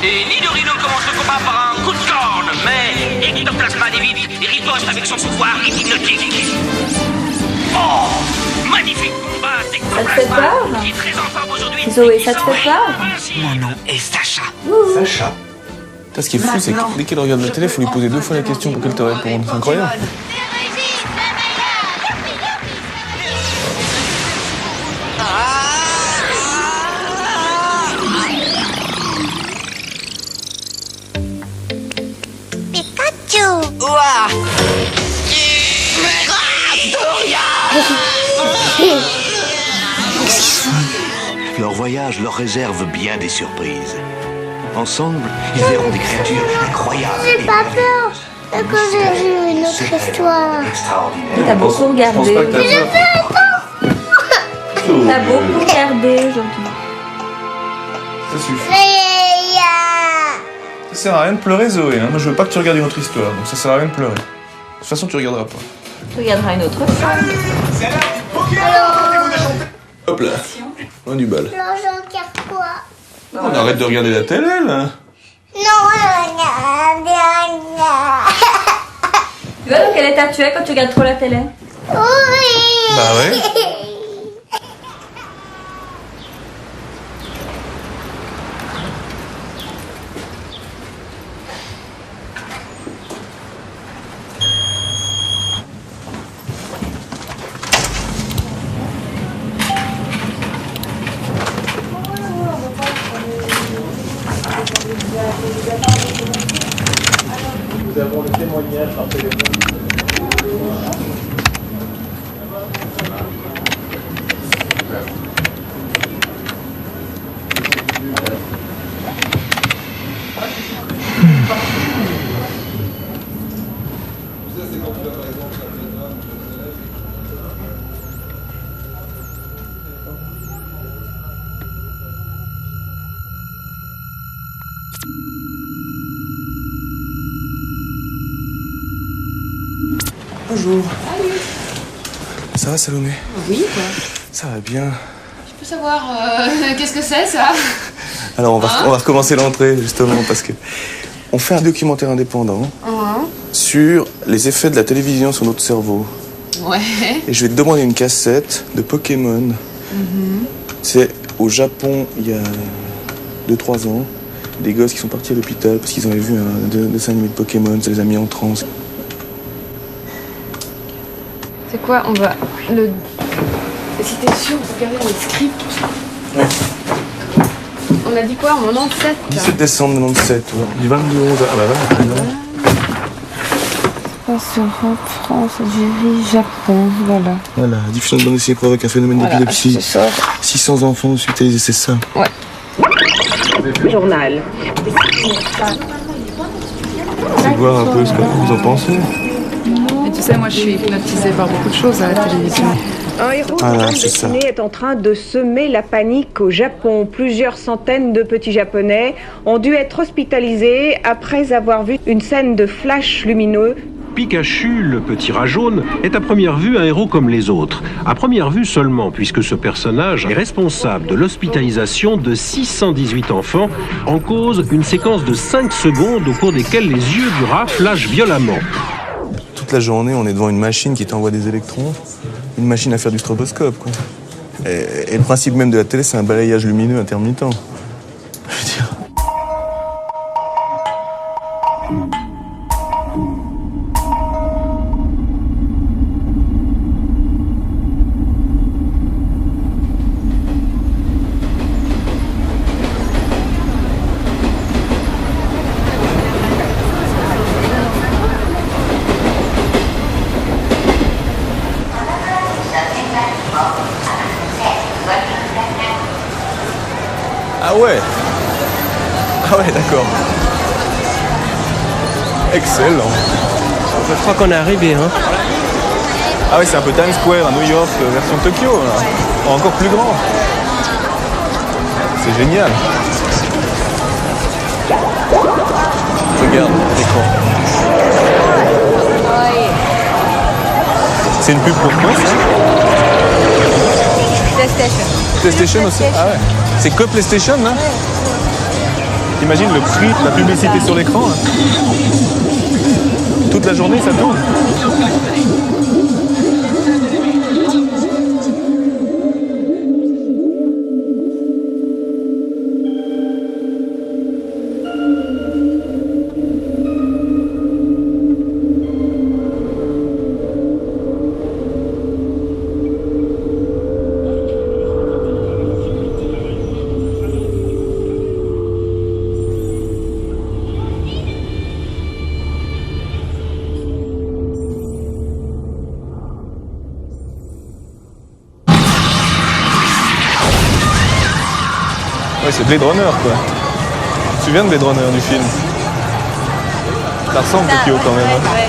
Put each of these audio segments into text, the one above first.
Et Nidorino commence le combat par un coup de corne, mais ectoplasma d'évite et riposte avec son pouvoir hypnotique. Oh, magnifique combat d'ectoplasma qui est très en forme aujourd'hui. Zoé, ça te fait peur? Mon nom est Sacha. Sacha. Ce qui est fou, c'est que dès qu'elle regarde la télé, il faut lui poser 2 fois la question pour qu'elle te réponde. C'est incroyable. Leur voyage leur réserve bien des surprises. Ensemble, ils verront des créatures incroyables. J'ai pas peur. C'est que j'ai vu une autre histoire. T'as beaucoup regardé. T'as beaucoup regardé aujourd'hui. Ça suffit. Ça sert à rien de pleurer, Zoé. Moi, je veux pas que tu regardes une autre histoire, donc ça sert à rien de pleurer. De toute façon, tu regarderas pas. Tu regarderas une autre fois. Hop là. On a du bal. L'argent car quoi? On arrête de regarder la télé, là. Non, regarde. Tu vois dans quel état tu es quand tu regardes trop la télé? Oui. Bah ouais. Nous avons le témoignage par téléphone. Bonjour. Salut. Ça va, Salomé? Oui, quoi. Ça va bien. Je peux savoir qu'est-ce que c'est, ça? Alors, on va recommencer l'entrée, justement, parce que on fait un documentaire indépendant sur les effets de la télévision sur notre cerveau. Ouais. Et je vais te demander une cassette de Pokémon. C'est au Japon, il y a 2-3 ans. Des gosses qui sont partis à l'hôpital parce qu'ils avaient vu un dessin animé de Pokémon, ça les a mis en transe. C'est quoi? On va le... Si t'es sûr, on peut regarder les scripts. Ouais. On a dit quoi? En 97? 17 décembre 97, ouais. Du 22 11. Ah bah voilà. Europe, France, Algérie, Japon, voilà. Voilà, diffusion de bande dessinée provoque un phénomène d'épilepsie. 600 enfants hospitalisés, c'est ça. Ouais. Journal. C'est de voir un peu ce que vous en pensez. Mais tu Tu sais, moi je suis hypnotisée par beaucoup de choses à la télévision. Un héros de bande dessinée est en train de semer la panique au Japon. Plusieurs centaines de petits Japonais ont dû être hospitalisés après avoir vu une scène de flash lumineux. Pikachu, le petit rat jaune, est à première vue un héros comme les autres. À première vue seulement, puisque ce personnage est responsable de l'hospitalisation de 618 enfants, en cause une séquence de 5 secondes au cours desquelles les yeux du rat flashent violemment. Toute la journée, on est devant une machine qui t'envoie des électrons, une machine à faire du stroboscope, quoi. Et le principe même de la télé, c'est un balayage lumineux intermittent. Je veux dire... Ah ouais. Ah ouais, d'accord. Excellent. Je crois qu'on est arrivé, hein. Ah ouais, c'est un peu Times Square à New York, version Tokyo, là. Encore plus grand. C'est génial. Regarde l'écran. C'est une pub pour quoi, ça? PlayStation. PlayStation aussi? Ah ouais. C'est que PlayStation, là? T'imagines le prix de la publicité sur l'écran, là? Toute la journée, ça tourne. Ouais, c'est Blade Runner, quoi. Tu te souviens de Blade Runner du film? Ça ressemble Tokyo quand même. Hein. Ouais.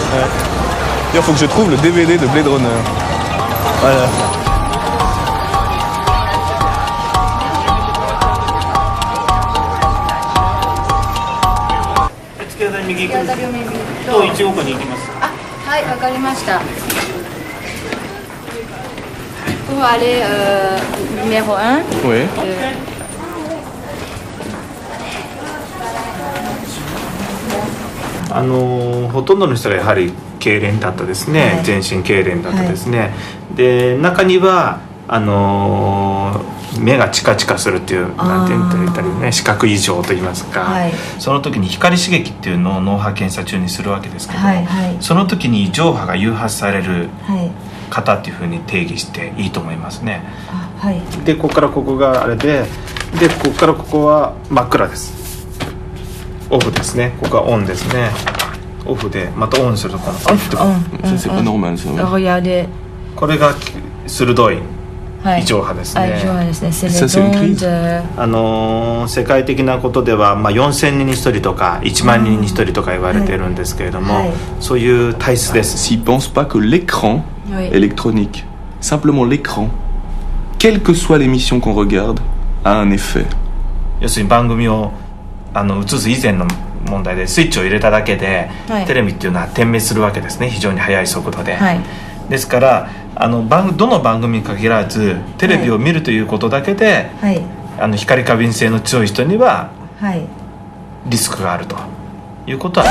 D'ailleurs, faut que je trouve le DVD de Blade Runner. Voilà. Pour aller numéro 1. Oui.ほとんどの人がやはり痙攣だったですね、はい、全身痙攣だったですね、はい、で中には目がチカチカするっていうなんて言ったりね、視覚異常といいますか、はい、その時に光刺激っていうのを脳波検査中にするわけですけど、はいはい、その時に上波が誘発される方っていうふうに定義していいと思いますね、はい、でここからここがあれでここからここは真っ暗です。オフですね。ここがオンですね。オフでまたオンするとこのオフってこれが鋭い異常波ですね。世界的なことでは、4000人に1人とか1万人に1人とか言われているんですけれども、そういう体質です。S'ils pensent pas que l'écran électronique, simplement l'écran, quelle que soit l'émission qu'on regarde, a un effet. 要するに番組を映す以前の問題でスイッチを入れただけで、はい、テレビっていうのは点滅するわけですね、非常に速い速度で、はい、ですからどの番組に限らずテレビを見るということだけで、はい、光過敏性の強い人にはリスクがあるということは、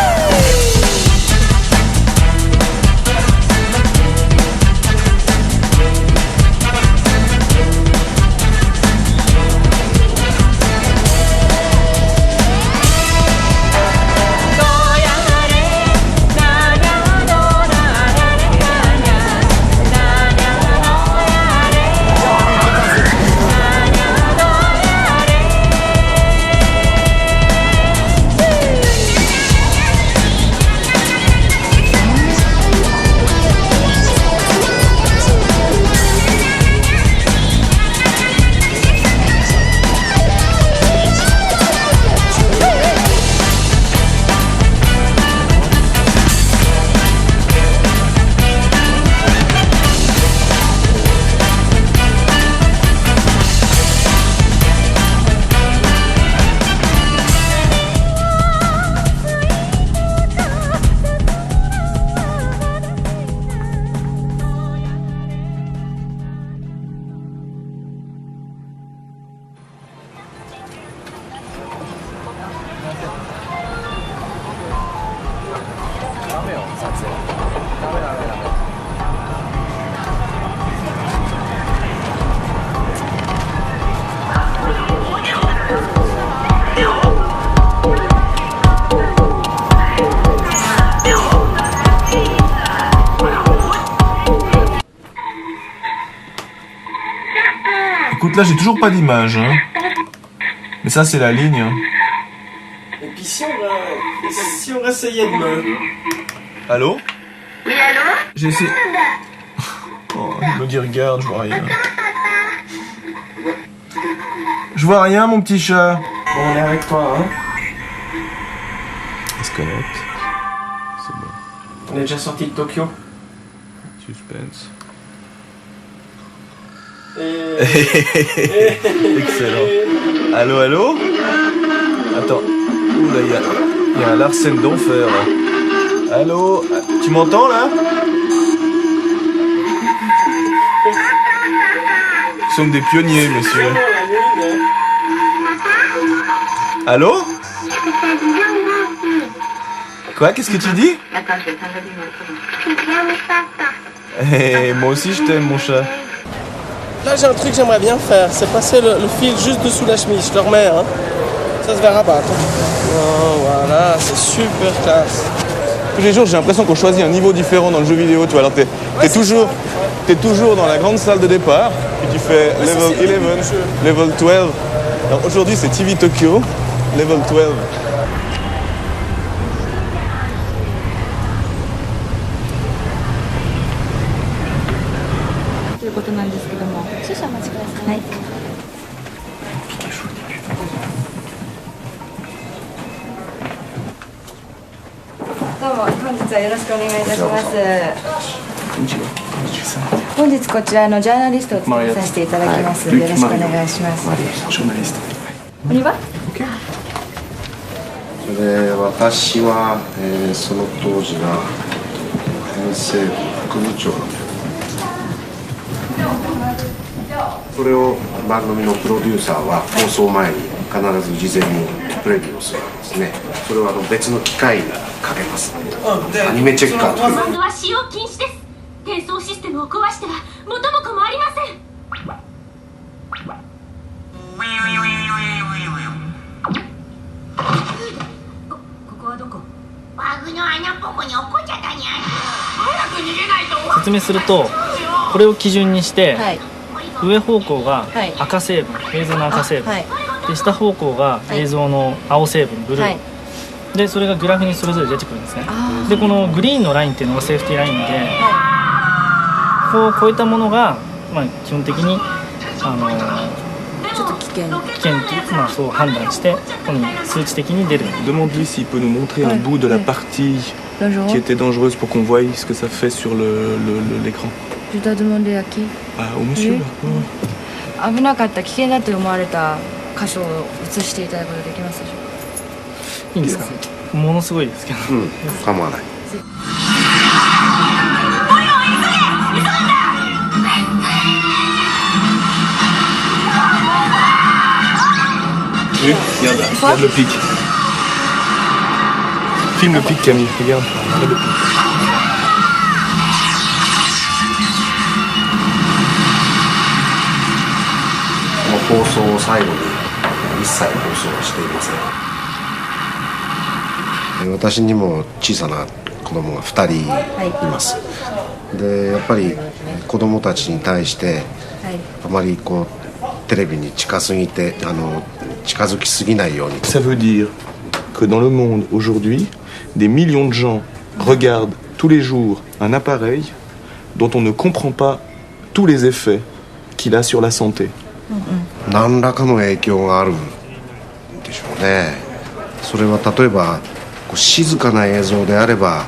Écoute, là, j'ai toujours pas d'image. Hein. Mais ça, c'est la ligne. Hein. Et puis si on essayait de me... Allô? Oui, allô? J'ai essayé... Oh, il me dit regarde, je vois rien. Je vois rien, mon petit chat. Bon, on est avec toi, hein. Il se connecte. C'est bon. On est déjà sorti de Tokyo. Suspense. Et... Excellent. Allô, allô? Attends. Ouh là, il y a un Larsen d'enfer là. Allô? Tu m'entends là? Nous sommes des pionniers, monsieur. Allô? Quoi? Qu'est-ce que tu dis? Moi aussi je t'aime, mon chat. Là, j'ai un truc que j'aimerais bien faire. C'est passer le fil juste dessous la chemise. Je le remets, hein. Ça se verra pas, attends. Oh, voilà, c'est super classe. Tous les jours, j'ai l'impression qu'on choisit un niveau différent dans le jeu vidéo, tu vois. Alors, t'es toujours dans la grande salle de départ, puis tu fais level 11, level 12. Alors, aujourd'hui, c'est TV Tokyo, level 12. ということなんですけども、少々お待ちください。はい。どうも本日はよろしくお願いいたします。本日こちらのジャーナリストを務めさせていただきます。よろしくお願いします。お庭？それで私は、その当時が編成副部長。それを番組のプロデューサーは放送前に必ず事前にプレビューをするんですね。それは別の機械にかけます。アニメチェッカーという。コマンドは使用禁止です。転送システムを壊しては元も子もありません。ここはどこ？バグの穴っぽこに落っこっちゃったにゃ。早く逃げないと。説明すると、これを基準にして、はい、上方向が赤成分、映像の赤成分、で下方向が映像の青成分、ブルー、でそれがグラフにそれぞれ出てくるんですね。でこのグリーンのラインっていうのがセーフティーラインで、こう超えたものが、まあ、基本的にちょっと危険っていう、まあ、そう判断してここに数値的に出る。Demande-lui s'il peut nous montrer un bout de la partie qui était dangereuse pour qu'on voie ce que ça fait sur l'écran. Je dois demander à qui? Au monsieur là. 危なかった危険だと思われた箇所を映していただくことできますでしょうか？いいんですか？ものすごいですけど。構わない。Regarde le pic. Filme le pic, Camille. Regarde le pic. 放送を最後に一切放送はしていません。私にも小さな子供が2人います。でやっぱり子供たちに対してあまりこうテレビに近づきすぎないように。Ça veut dire que dans le monde aujourd'hui, des millions de gens regardent tous les jours un appareil dont on ne comprend pas tous les effets qu'il a sur la santé. 何らかの影響があるんでしょうね。それは例えばこう静かな映像であれば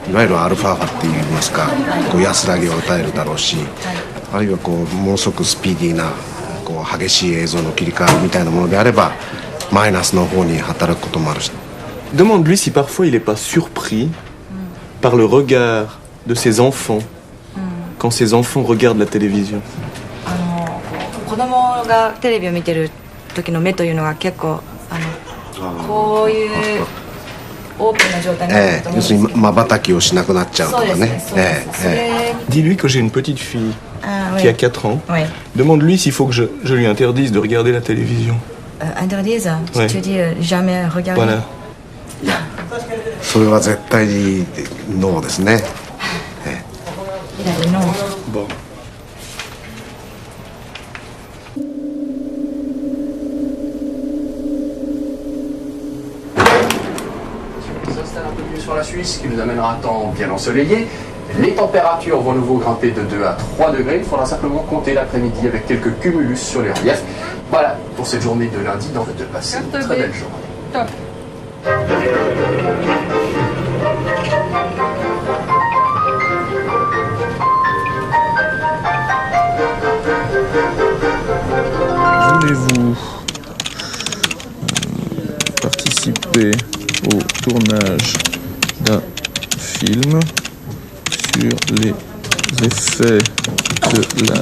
いわゆるアルファ波っていいますか、こう安らぎを与えるだろうし、あるいはこうものすごくスピーディーなこう激しい映像の切り替わりみたいなものであればマイナスの方に働くこともあるし。Demande-lui si parfois il n'est pas surpris par le regard de ses enfants quand ses enfants regardent la télévision. 子供がテレビを見てる時の目というのが結構こういうオープンな状態になると思うんですけど、要するに瞬きをしなくなっちゃうとかね。Dis-lui que j'ai une petite fille qui a 4 ans. Demande-lui s'il faut que je lui interdise de regarder la télévision. Interdise? Tu dis jamais regarder? Voilà. それは絶対にノーですね。ノー。Bon. Suisse qui nous amènera un temps bien ensoleillé. Les températures vont nouveau grimper de 2 à 3 degrés. Il faudra simplement compter l'après-midi avec quelques cumulus sur les reliefs. Voilà pour cette journée de lundi. Dans de passer une très belle journée. Top. Voulez-vous participer au tournage d'un film sur les effets de la...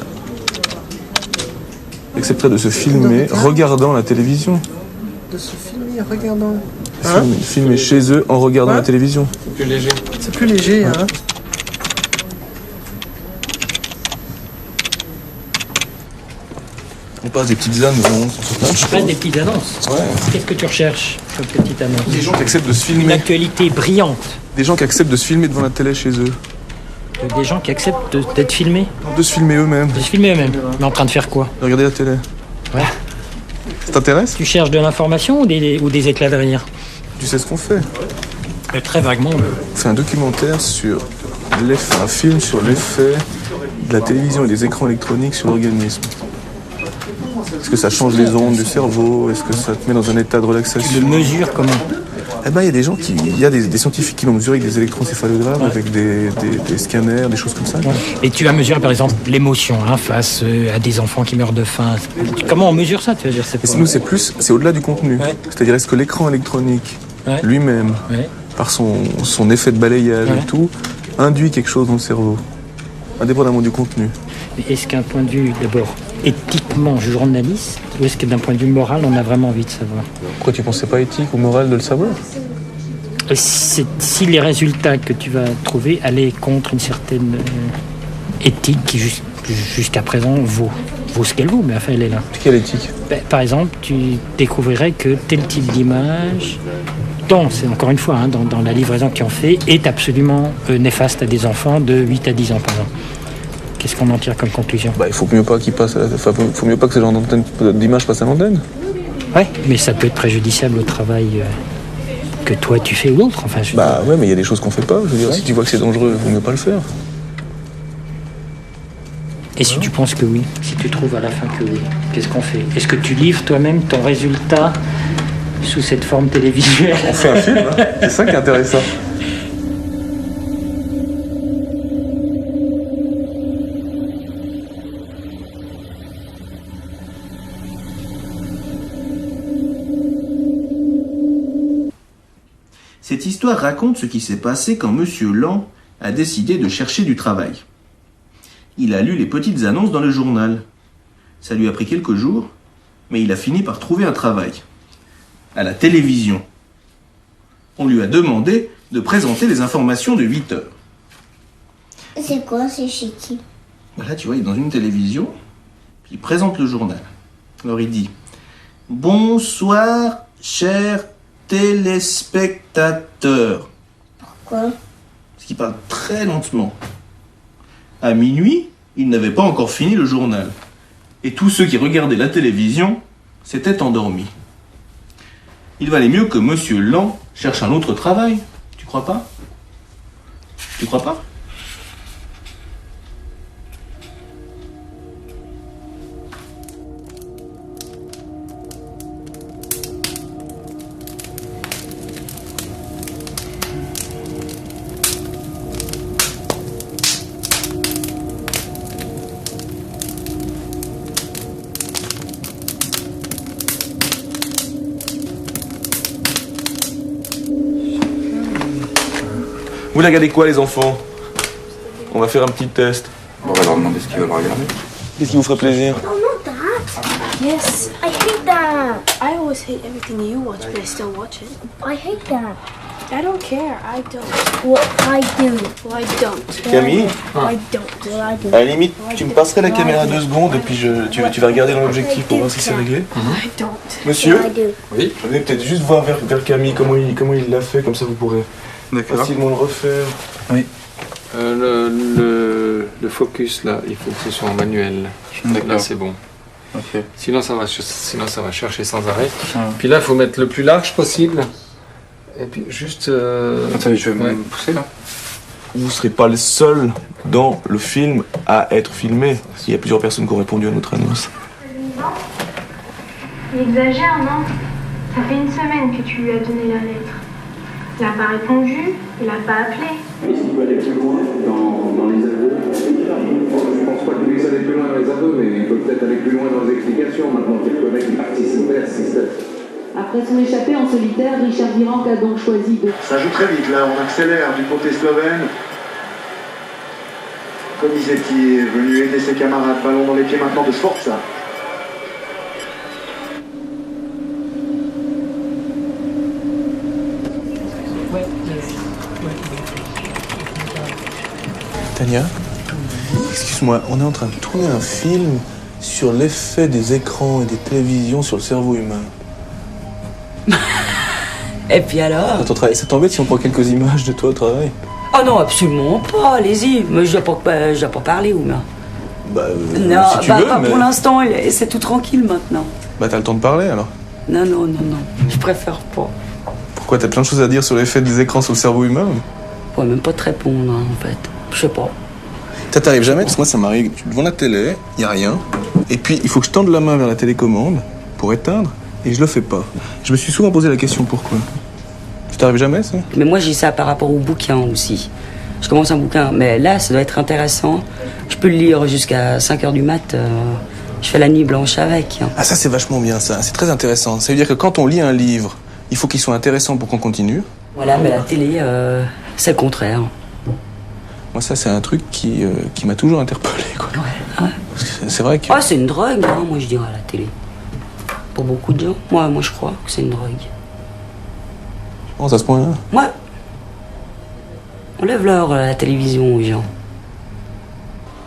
Accepterait de se filmer regardant la télévision. De se filmer regardant. Filmer chez eux en regardant la télévision. C'est plus léger. C'est plus léger, hein. On passe des petites annonces. Je passe des petites annonces. Ouais. Qu'est-ce que tu recherches comme petite annonce? Des gens qui acceptent de se filmer. Une actualité brillante. Des gens qui acceptent de se filmer devant la télé chez eux. Des gens qui acceptent d'être filmés. De se filmer eux-mêmes. De se filmer eux-mêmes. Mais en train de faire quoi? De regarder la télé. Ouais. Ça t'intéresse? Tu cherches de l'information ou des éclats de rire? Tu sais ce qu'on fait? Très vaguement. On fait un documentaire sur un film sur l'effet de la télévision et des écrans électroniques sur l'organisme. Est-ce que ça change les ondes du cerveau? Est-ce que ça te met dans un état de relaxation? Tu le mesures comment? Eh ben, il y a des gens il y a des scientifiques qui l'ont mesuré avec des électroencéphalogrammes, avec des scanners, des choses comme ça. Ouais. Et tu as mesuré par exemple l'émotion face à des enfants qui meurent de faim. Comment on mesure ça? Tu veux dire, nous, c'est au-delà du contenu. Ouais. C'est-à-dire, est-ce que l'écran électronique lui-même, par son effet de balayage et tout, induit quelque chose dans le cerveau, indépendamment du contenu? Est-ce qu'un point de vue, d'abord, éthiquement journaliste, ou est-ce que d'un point de vue moral, on a vraiment envie de savoir? Pourquoi tu pensais pas éthique ou moral de le savoir? Si les résultats que tu vas trouver allaient contre une certaine éthique qui jusqu'à présent vaut ce qu'elle vaut, mais enfin elle est là. Quelle éthique? Par exemple, tu découvrirais que tel type d'image, c'est encore une fois, dans la livraison qu'ils ont fait, est absolument néfaste à des enfants de 8 à 10 ans par exemple. Qu'est-ce qu'on en tire comme conclusion? Il faut mieux pas faut mieux pas que ces genres d'images passent à l'antenne. Ouais, mais ça peut être préjudiciable au travail que toi tu fais ou d'autres. Enfin, ouais, mais il y a des choses qu'on fait pas. Je veux dire, si tu vois que c'est dangereux, il vaut mieux pas le faire. Et si tu penses que oui, si tu trouves à la fin que oui, qu'est-ce qu'on fait? Est-ce que tu livres toi-même ton résultat sous cette forme télévisuelle? On fait un film, hein. C'est ça qui est intéressant. Cette histoire raconte ce qui s'est passé quand Monsieur Lang a décidé de chercher du travail. Il a lu les petites annonces dans le journal. Ça lui a pris quelques jours, mais il a fini par trouver un travail. À la télévision. On lui a demandé de présenter les informations de 8 heures. C'est quoi, c'est chez qui? Là, tu vois, il est dans une télévision, puis il présente le journal. Alors il dit « Bonsoir, chers téléspectateurs. » Pourquoi? Parce qu'il parle très lentement. À minuit, il n'avait pas encore fini le journal. Et tous ceux qui regardaient la télévision s'étaient endormis. Il valait mieux que Monsieur Lang cherche un autre travail. Tu crois pas? Tu crois pas? Vous regardez quoi, les enfants? On va faire un petit test. On va leur demander ce qu'ils veulent regarder. Qu'est-ce qui vous ferait plaisir? Oh, not that. Yes, I hate that. I always hate everything you watch, but I still watch it. I hate that. I don't care. I don't. Well, I do. Well, I don't. Camille? I don't. Well, I do. À la limite, tu me passerais la caméra 2 secondes et puis tu vas regarder dans l'objectif pour voir si c'est réglé. I don't. Monsieur? Oui. Je vais peut-être juste voir vers Camille comment il l'a fait, comme ça vous pourrez facilement le refaire. Oui. Le focus là, il faut que ce soit en manuel. Là c'est bon. Okay. Sinon ça va chercher sans arrêt. Puis là il faut mettre le plus large possible Et puis juste... Attendez, je vais me pousser là. Vous ne serez pas le seul dans le film à être filmé. Il y a plusieurs personnes qui ont répondu à notre annonce. Il exagère, non? Ça fait une semaine que tu lui as donné la lettre. Il n'a pas répondu, il n'a pas appelé. Est-ce qu'il peut aller plus loin dans les aveux? Je pense pas qu'il puisse aller plus loin dans les aveux, mais il peut peut-être aller plus loin dans les explications, maintenant qu'il reconnaît qu'il participait à ce système. Après son échappée en solitaire, Richard Virenque a donc choisi de... Ça joue très vite là, on accélère du côté slovène. Comisetti est venu aider ses camarades, ballon dans les pieds maintenant de Sforza. Tania, excuse-moi, on est en train de tourner un film sur l'effet des écrans et des télévisions sur le cerveau humain. Et puis alors? Ton travail, ça t'embête si on prend quelques images de toi au travail? Oh non, absolument pas, allez-y. Mais je dois pas parler, ou non? Non, si tu veux, pas mais... pour l'instant, c'est tout tranquille maintenant. Bah t'as le temps de parler alors? Non, je préfère pas. Pourquoi? T'as plein de choses à dire sur l'effet des écrans sur le cerveau humain? Je pourrais même pas te répondre, hein, en fait. Je sais pas. Ça t'arrive jamais? Parce que moi ça m'arrive, tu es devant la télé, y a rien, et puis il faut que je tende la main vers la télécommande pour éteindre, et je le fais pas. Je me suis souvent posé la question pourquoi. Ça t'arrive jamais ça? Mais moi j'ai ça par rapport au bouquin aussi. Je commence un bouquin, mais là ça doit être intéressant. Je peux le lire jusqu'à 5h du mat, je fais la nuit blanche avec. Ah ça c'est vachement bien ça, c'est très intéressant. Ça veut dire que quand on lit un livre, il faut qu'il soit intéressant pour qu'on continue. Voilà, mais la télé, c'est le contraire. Moi, ça, c'est un truc qui m'a toujours interpellé, quoi. Ouais. C'est vrai que... Ah, c'est une drogue, hein, moi, je dirais, la télé. Pour beaucoup de gens. Moi, je crois que c'est une drogue. Oh, c'est à ce point-là? Ouais. On lève l'heure à la télévision aux gens.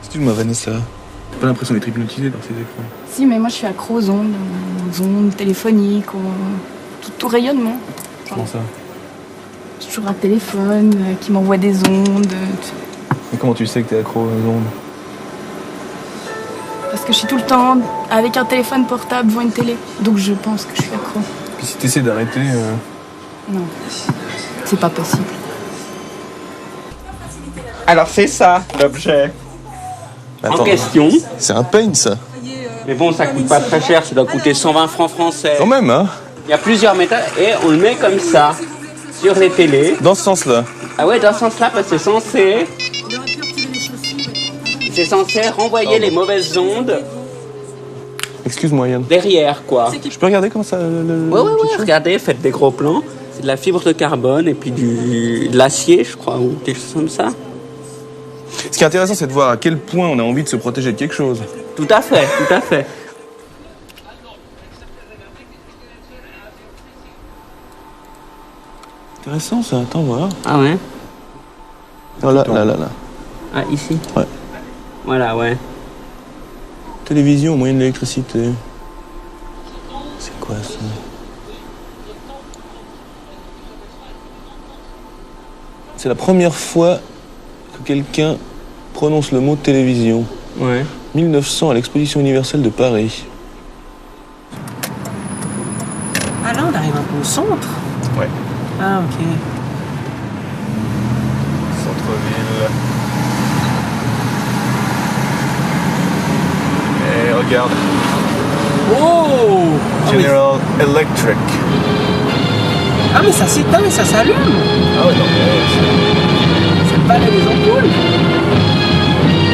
Excuse-moi, Vanessa. T'as pas l'impression d'être hypnotisée par ces écrans? Si, mais moi, je suis accro aux ondes téléphoniques, tout rayonnement. Comment ça? J'ai toujours un téléphone qui m'envoie des ondes. Et comment tu sais que t'es accro aux ondes? Parce que je suis tout le temps avec un téléphone portable devant une télé. Donc je pense que je suis accro. Puis si t'essaies d'arrêter... Non, c'est pas possible. Alors c'est ça, l'objet. Attends, en question. C'est un peigne, ça. Mais bon, ça coûte pas très cher, ça doit coûter 120 francs français. Quand même, hein? Il y a plusieurs méthodes et on le met comme ça, sur les télés. Dans ce sens-là? Ah ouais, dans ce sens-là, parce que c'est censé renvoyer les mauvaises ondes. Excuse-moi, Yann. Derrière, quoi. Je peux regarder comment ça... Ouais, regardez, faites des gros plans. C'est de la fibre de carbone et puis de l'acier, je crois, ou quelque chose comme ça. Ce qui est intéressant, c'est de voir à quel point on a envie de se protéger de quelque chose. Tout à fait, tout à fait. Intéressant, ça. Attends, voir. Ah ouais? Oh, là. Ah, ici? Ouais. Voilà, ouais. Télévision, moyen de l'électricité. C'est quoi, ça? C'est la première fois que quelqu'un prononce le mot télévision. Ouais. 1900 à l'exposition universelle de Paris. Ah là, on arrive un peu au centre. Ouais. Ah, ok. Centre-ville. Et regarde. Oh! General Electric. Ah, mais ça s'éteint, mais ça s'allume. Ah ouais, non, mais... C'est pas les ampoules.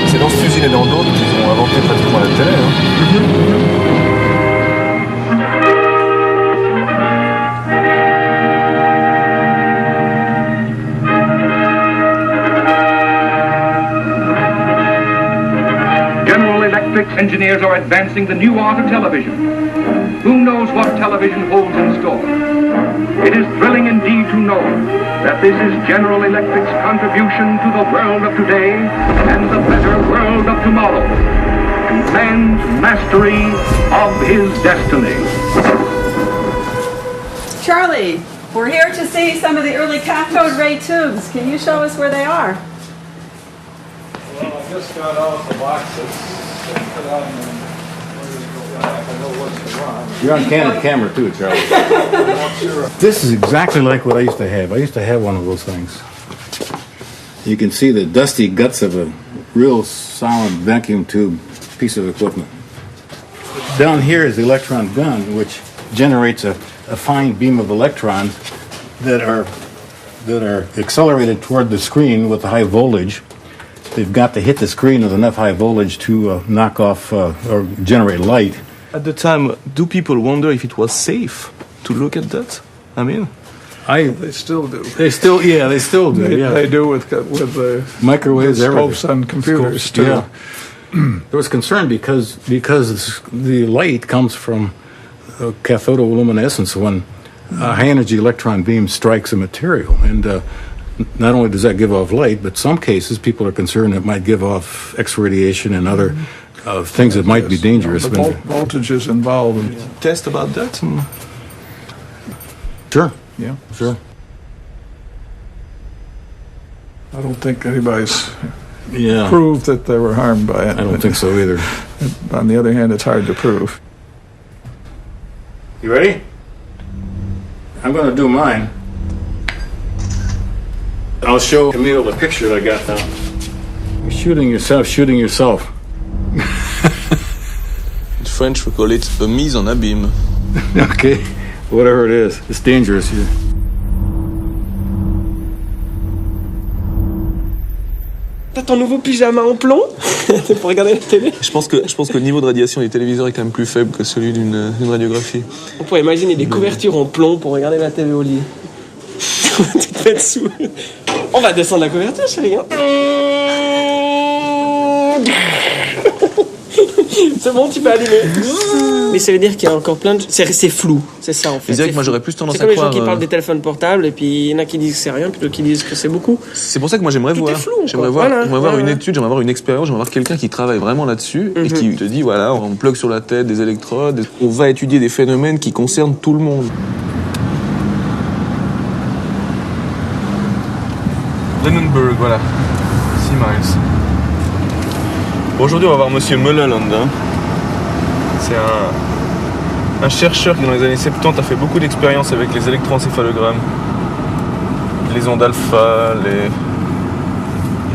C'est dans ce fusil et dans d'autres qu'ils ont inventé pratiquement la télé. Hein. General Electric's engineers are advancing the new art of television. Who knows what television holds in store? It is thrilling indeed to know that this is General Electric's contribution to the world of today and the better world of tomorrow, and man's mastery of his destiny. Charlie, we're here to see some of the early cathode ray tubes. Can you show us where they are? Well, I just got off the boxes and put on the You're on candid camera too, Charlie. This is exactly like what I used to have. I used to have one of those things. You can see the dusty guts of a real solid vacuum tube piece of equipment. Down here is the electron gun, which generates a fine beam of electrons that are accelerated toward the screen with a high voltage. They've got to hit the screen with enough high voltage to knock off or generate light. At the time, do people wonder if it was safe to look at that? I mean, they still do. They still do. They do with microwaves, scopes on computers too. Yeah. There was concern because the light comes from cathodoluminescence when a high energy electron beam strikes a material, and not only does that give off light, but some cases people are concerned it might give off X radiation and other things that might be dangerous. The voltage is involved. Test about that? Sure. Yeah. Sure. I don't think anybody's Yeah. proved that they were harmed by it. I don't think so either. On the other hand, it's hard to prove. You ready? I'm going to do mine. I'll show Camille the picture that I got now. You're shooting yourself. In French, we call it a mise en abîme. Okay, whatever it is, it's dangerous here. T'as ton nouveau pyjama en plomb pour regarder la télé? Je pense que le niveau de radiation des téléviseurs est quand même plus faible que celui d'une radiographie. On pourrait imaginer des couvertures en plomb pour regarder la télé au lit. Tu te mets dessous. On va descendre la couverture, chérie. Hein. C'est bon, tu peux allumer. Mais ça veut dire qu'il y a encore plein de... C'est flou, c'est ça en fait. C'est-à-dire que moi j'aurais plus tendance à croire... C'est comme croire... les gens qui parlent des téléphones portables et puis il y en a qui disent que c'est rien, puis d'autres qui disent que c'est beaucoup. C'est pour ça que moi j'aimerais voir. J'aimerais voir une étude, j'aimerais voir une expérience, j'aimerais voir quelqu'un qui travaille vraiment là-dessus et qui te dit voilà, on plug sur la tête des électrodes, on va étudier des phénomènes qui concernent tout le monde. Lenenburg, voilà. 6 miles. Bon, aujourd'hui, on va voir Monsieur Mulholland. Hein. C'est un chercheur qui, dans les années 70, a fait beaucoup d'expériences avec les électroencéphalogrammes, les ondes alpha, les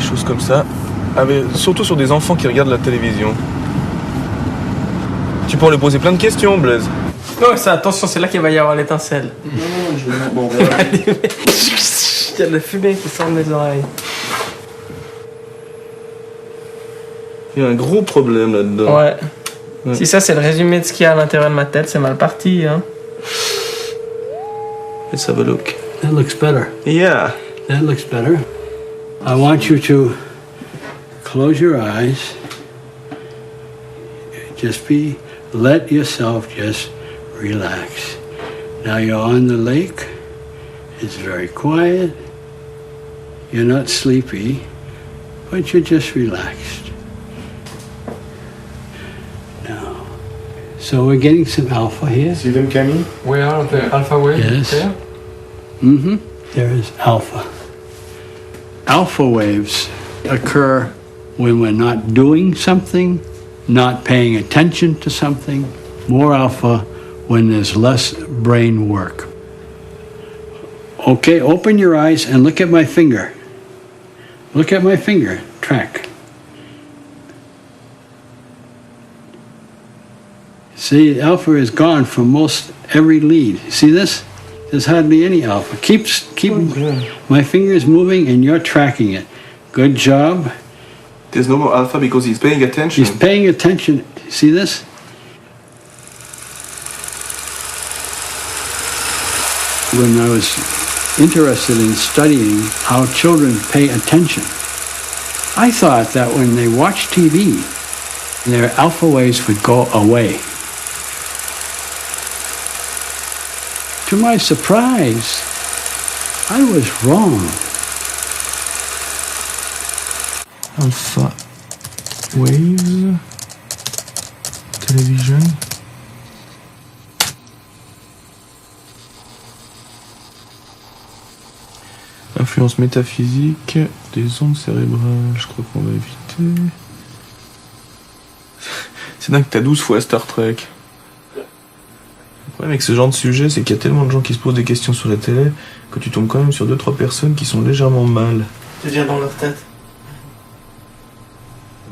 choses comme ça, surtout sur des enfants qui regardent la télévision. Tu pourras lui poser plein de questions, Blaise. Non, ça, attention, c'est là qu'il va y avoir l'étincelle. Non, je vais bon, voilà. Il y a de la fumée qui sort de mes oreilles. Il y a un gros problème là-dedans. Ouais. Si ça, c'est le résumé de ce qu'il y a à l'intérieur de ma tête, c'est mal parti, hein. Let's have a look. That looks better. Yeah. That looks better. I want you to close your eyes. Let yourself just relax. Now you're on the lake. It's very quiet. You're not sleepy, but you're just relaxed. Now, so we're getting some alpha here. See them, Camille? Where are the alpha waves? Yes. There? Mm-hmm. There is alpha. Alpha waves occur when we're not doing something, not paying attention to something. More alpha when there's less brain work. Okay, open your eyes and look at my finger. Look at my finger. Track. See, alpha is gone from most every lead. See this? There's hardly any alpha. Keep my fingers moving and you're tracking it. Good job. There's no more alpha because he's paying attention. He's paying attention. See this? When I was interested in studying how children pay attention, I thought that when they watch TV, their alpha waves would go away. To my surprise, I was wrong. Alpha waves, télévision. Influence métaphysique des ondes cérébrales, je crois qu'on va éviter. C'est dingue que t'as 12 fois Star Trek. Le problème avec ce genre de sujet, c'est qu'il y a tellement de gens qui se posent des questions sur la télé que tu tombes quand même sur 2-3 personnes qui sont légèrement mal. C'est-à-dire dans leur tête.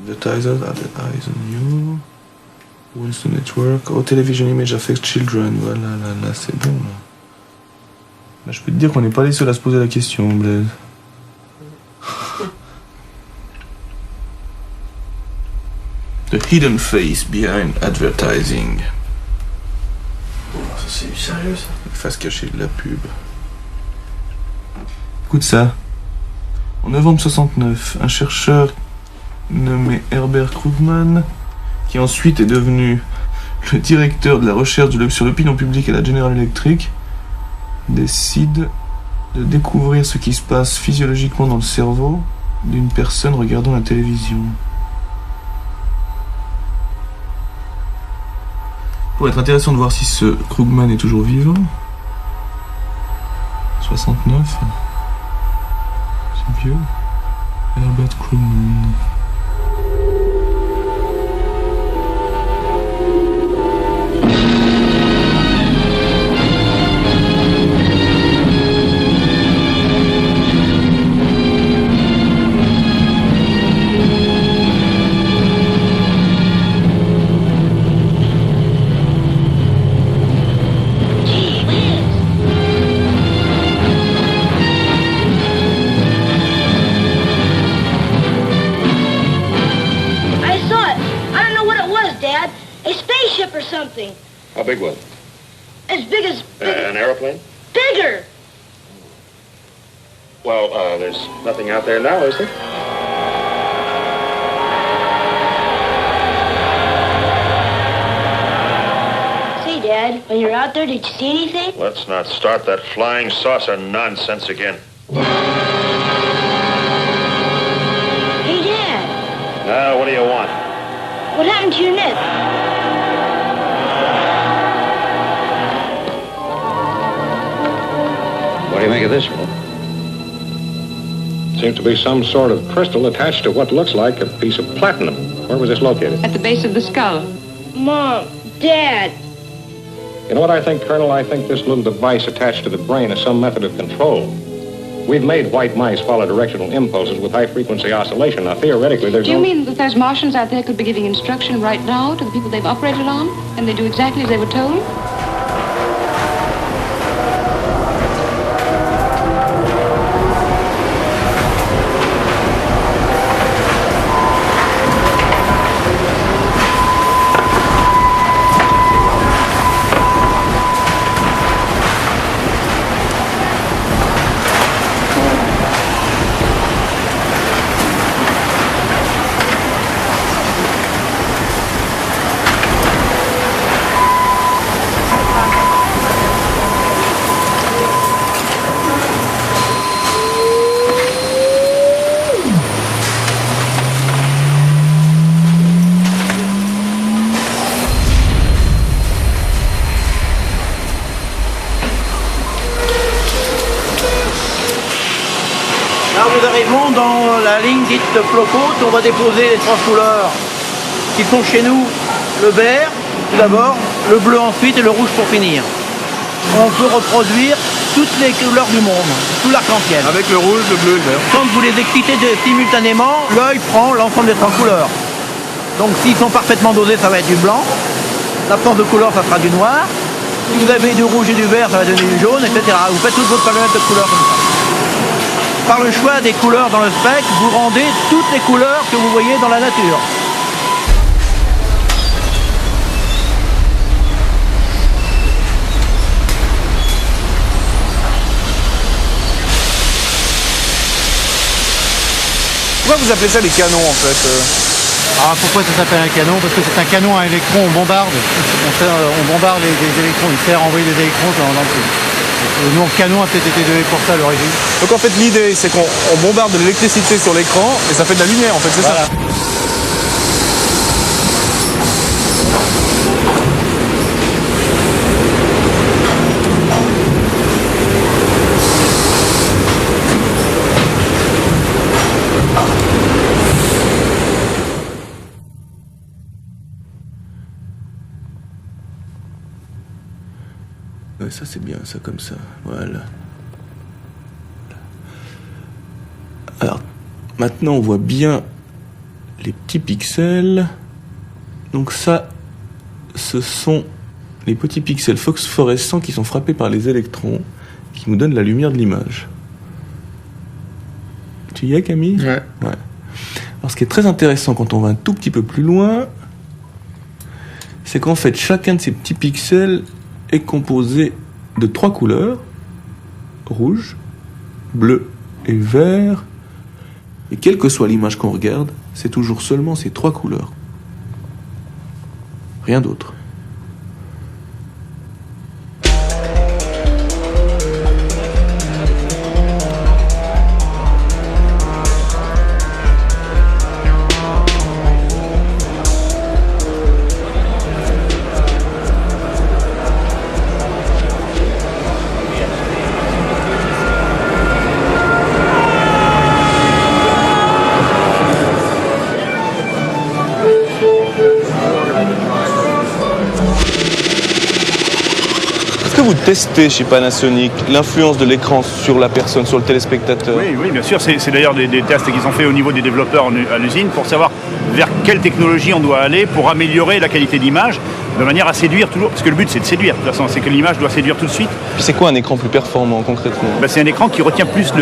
Advertisers have their eyes on you. What's the network? Oh, television image affects children. Voilà, là, c'est bon. Là, je peux te dire qu'on n'est pas les seuls à se poser la question, Blaise. The hidden face behind advertising. Ça, c'est sérieux, ça. La face cachée de la pub. Écoute ça. En novembre 69, un chercheur nommé Herbert Krugman, qui ensuite est devenu le directeur de la recherche sur l'opinion publique à la General Electric, décide de découvrir ce qui se passe physiologiquement dans le cerveau d'une personne regardant la télévision. Pour être intéressant de voir si ce Krugman est toujours vivant. 69. C'est vieux. Herbert Krugman. How big was it? As big as... An aeroplane? Bigger! Well, there's nothing out there now, is there? Say, Dad, when you're out there, did you see anything? Let's not start that flying saucer nonsense again. Hey, Dad, Now, what do you want? what happened to your net? What do you make of this one? Seems to be some sort of crystal attached to what looks like a piece of platinum. Where was this located? At the base of the skull. Mom, Dad, You know what I think, Colonel? I think this little device attached to the brain is some method of control. We've made white mice follow directional impulses with high-frequency oscillation. Now, theoretically, there's Do you mean that there's Martians out there could be giving instruction right now to the people they've operated on, and they do exactly as they were told? Là, nous arrivons dans la ligne dite flow où on va déposer les trois couleurs qui sont chez nous le vert tout d'abord, le bleu ensuite et le rouge pour finir. On peut reproduire toutes les couleurs du monde, tout l'arc-en-ciel. Avec le rouge, le bleu, le vert. Quand vous les excitez simultanément, l'œil prend l'ensemble des trois couleurs. Donc s'ils sont parfaitement dosés, ça va être du blanc. L'absence de couleur, ça sera du noir. Si vous avez du rouge et du vert, ça va donner du jaune, etc. Vous faites toute votre palette de couleurs comme ça. Par le choix des couleurs dans le spectre, vous rendez toutes les couleurs que vous voyez dans la nature. Pourquoi vous appelez ça des canons en fait Alors pourquoi ça s'appelle un canon? Parce que c'est un canon à électrons, on bombarde. On bombarde les électrons, il sert à envoyer des électrons dans le truc. Le nom canon a peut-être été donné pour ça à l'origine. Donc en fait l'idée c'est qu'on bombarde de l'électricité sur l'écran et ça fait de la lumière en fait, c'est voilà. ça. Ouais, ça c'est bien, ça comme ça. Voilà. Alors, maintenant on voit bien les petits pixels. Donc ça, ce sont les petits pixels phosphorescents qui sont frappés par les électrons, qui nous donnent la lumière de l'image. Tu y es, Camille ? Ouais. Alors ce qui est très intéressant quand on va un tout petit peu plus loin, c'est qu'en fait chacun de ces petits pixels est composé de 3 couleurs, rouge, bleu et vert. Et quelle que soit l'image qu'on regarde, c'est toujours seulement ces 3 couleurs. Rien d'autre. Vous testez chez Panasonic l'influence de l'écran sur la personne, sur le téléspectateur? Oui, bien sûr. C'est d'ailleurs des tests qui sont faits au niveau des développeurs à l'usine pour savoir vers quelle technologie on doit aller pour améliorer la qualité d'image de manière à séduire toujours. Parce que le but, c'est de séduire. De toute façon, c'est que l'image doit séduire tout de suite. Puis c'est quoi un écran plus performant concrètement? C'est un écran qui retient plus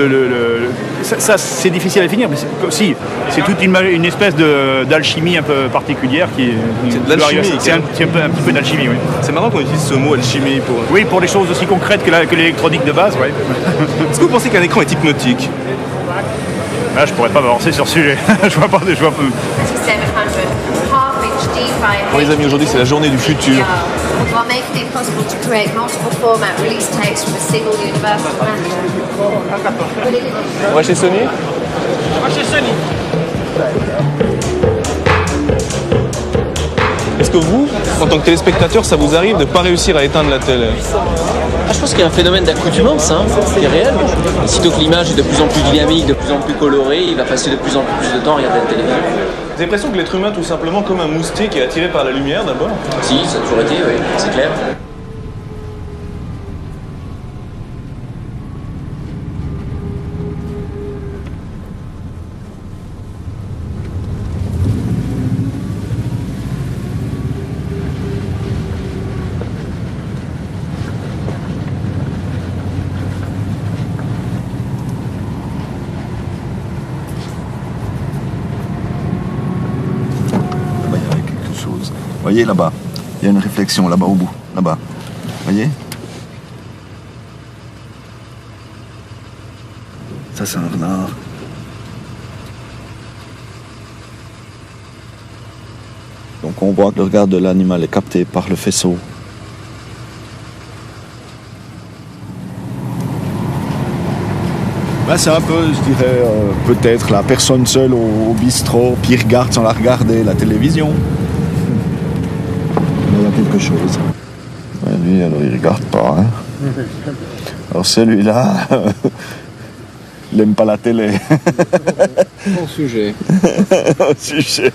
Ça, c'est difficile à définir, mais c'est toute une espèce d'alchimie un peu particulière qui c'est de l'alchimie. C'est un petit peu d'alchimie, oui. C'est marrant qu'on utilise ce mot alchimie pour... Oui, pour des choses aussi concrètes que l'électronique de base, oui. Est-ce que vous pensez qu'un écran est hypnotique? Là, je pourrais pas m'avancer sur ce sujet. je vois pas. Bon les amis, aujourd'hui c'est la journée du futur. While making it possible to create multiple format release tapes from a single universal manual. On va chez Sony? On va chez Sony. Est-ce que vous, en tant que téléspectateur, ça vous arrive de ne pas réussir à éteindre la télé? Je pense qu'il y a un phénomène d'accoutumance qui est réel. Aussitôt que l'image est de plus en plus dynamique, de plus en plus colorée, il va passer de plus en plus de temps à regarder la télévision. Vous avez l'impression que l'être humain, tout simplement, comme un moustique, est attiré par la lumière d'abord? Si, ça a toujours été, oui, c'est clair. Voyez là-bas, il y a une réflexion là-bas au bout, là-bas. Voyez? Ça c'est un renard. Donc on voit que le regard de l'animal est capté par le faisceau. C'est un peu, je dirais, peut-être la personne seule au bistrot qui regarde sans la regarder, la télévision. Il y a quelque chose. Lui, alors il regarde pas. Hein. Alors celui-là, il n'aime pas la télé. Bon sujet. Au sujet.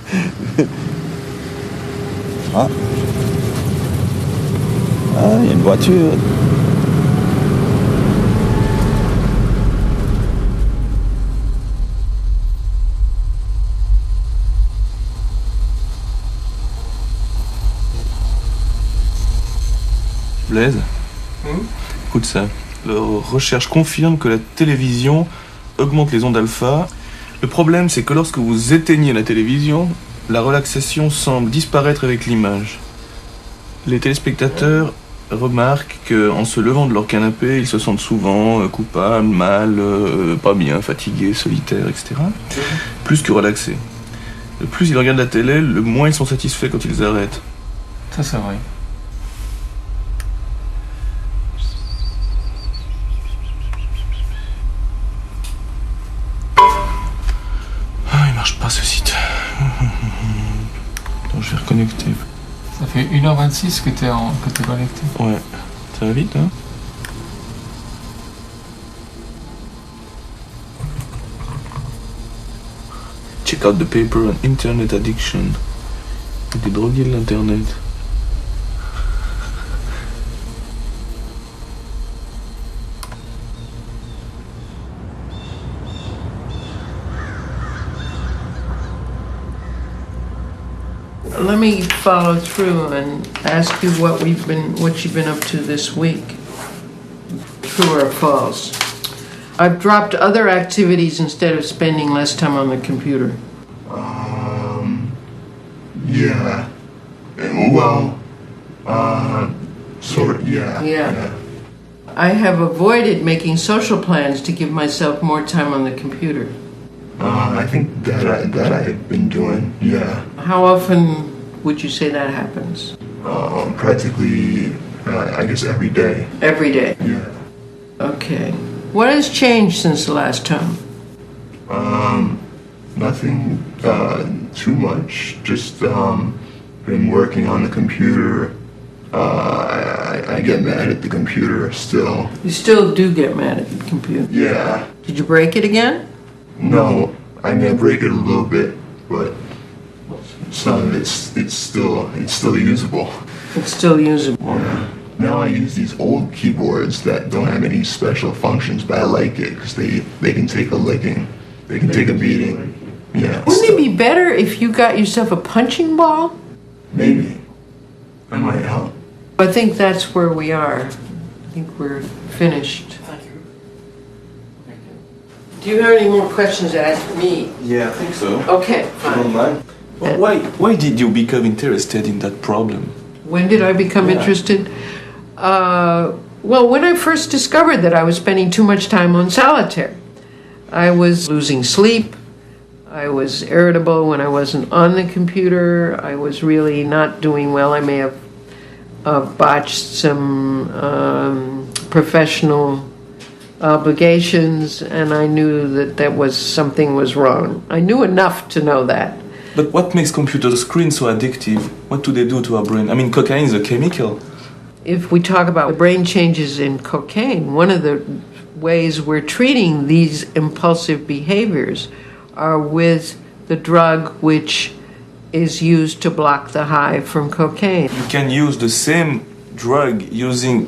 Ah, il y a une voiture. Blaise, écoute ça. La recherche confirme que la télévision augmente les ondes alpha. Le problème, c'est que lorsque vous éteignez la télévision, la relaxation semble disparaître avec l'image. Les téléspectateurs remarquent qu'en se levant de leur canapé, ils se sentent souvent coupables, mal, pas bien, fatigués, solitaires, etc. Plus que relaxés. Le plus ils regardent la télé, le moins ils sont satisfaits quand ils arrêtent. Ça, c'est vrai. Il marche pas ce site. Attends, je vais reconnecter. Ça fait 1h26 que t'es connecté. Ouais, ça va vite, hein? Check out the paper on internet addiction. Des drogués de l'internet. let me follow through and ask you what you've been up to this week. True or false? I've dropped other activities instead of spending less time on the computer. Yeah. Well, sort of, yeah. Yeah. I have avoided making social plans to give myself more time on the computer. I think that I've been doing, yeah. How often would you say that happens? Practically, I guess every day. Every day? Yeah. Okay. What has changed since the last time? Nothing too much. Just been working on the computer. I get mad at the computer still. You still do get mad at the computer? Yeah. Did you break it again? No, I may break it a little bit, but some of it's still usable. It's still usable. Yeah. Now I use these old keyboards that don't have any special functions, but I like it because they can take a licking, they can take a beating. Yeah. Wouldn't it be better if you got yourself a punching ball? Maybe. That might help. I think that's where we are. I think we're finished. Thank you. Do you have any more questions to ask me? Yeah, I think so. Okay, fine. Don't mind. Why did you become interested in that problem? When did I become interested? Well, when I first discovered that I was spending too much time on solitaire. I was losing sleep. I was irritable when I wasn't on the computer. I was really not doing well. I may have botched some professional obligations, and I knew that something was wrong. I knew enough to know that. But what makes computer screens so addictive? What do they do to our brain? I mean, cocaine is a chemical. If we talk about brain changes in cocaine, one of the ways we're treating these impulsive behaviors are with the drug which is used to block the high from cocaine. You can use the same drug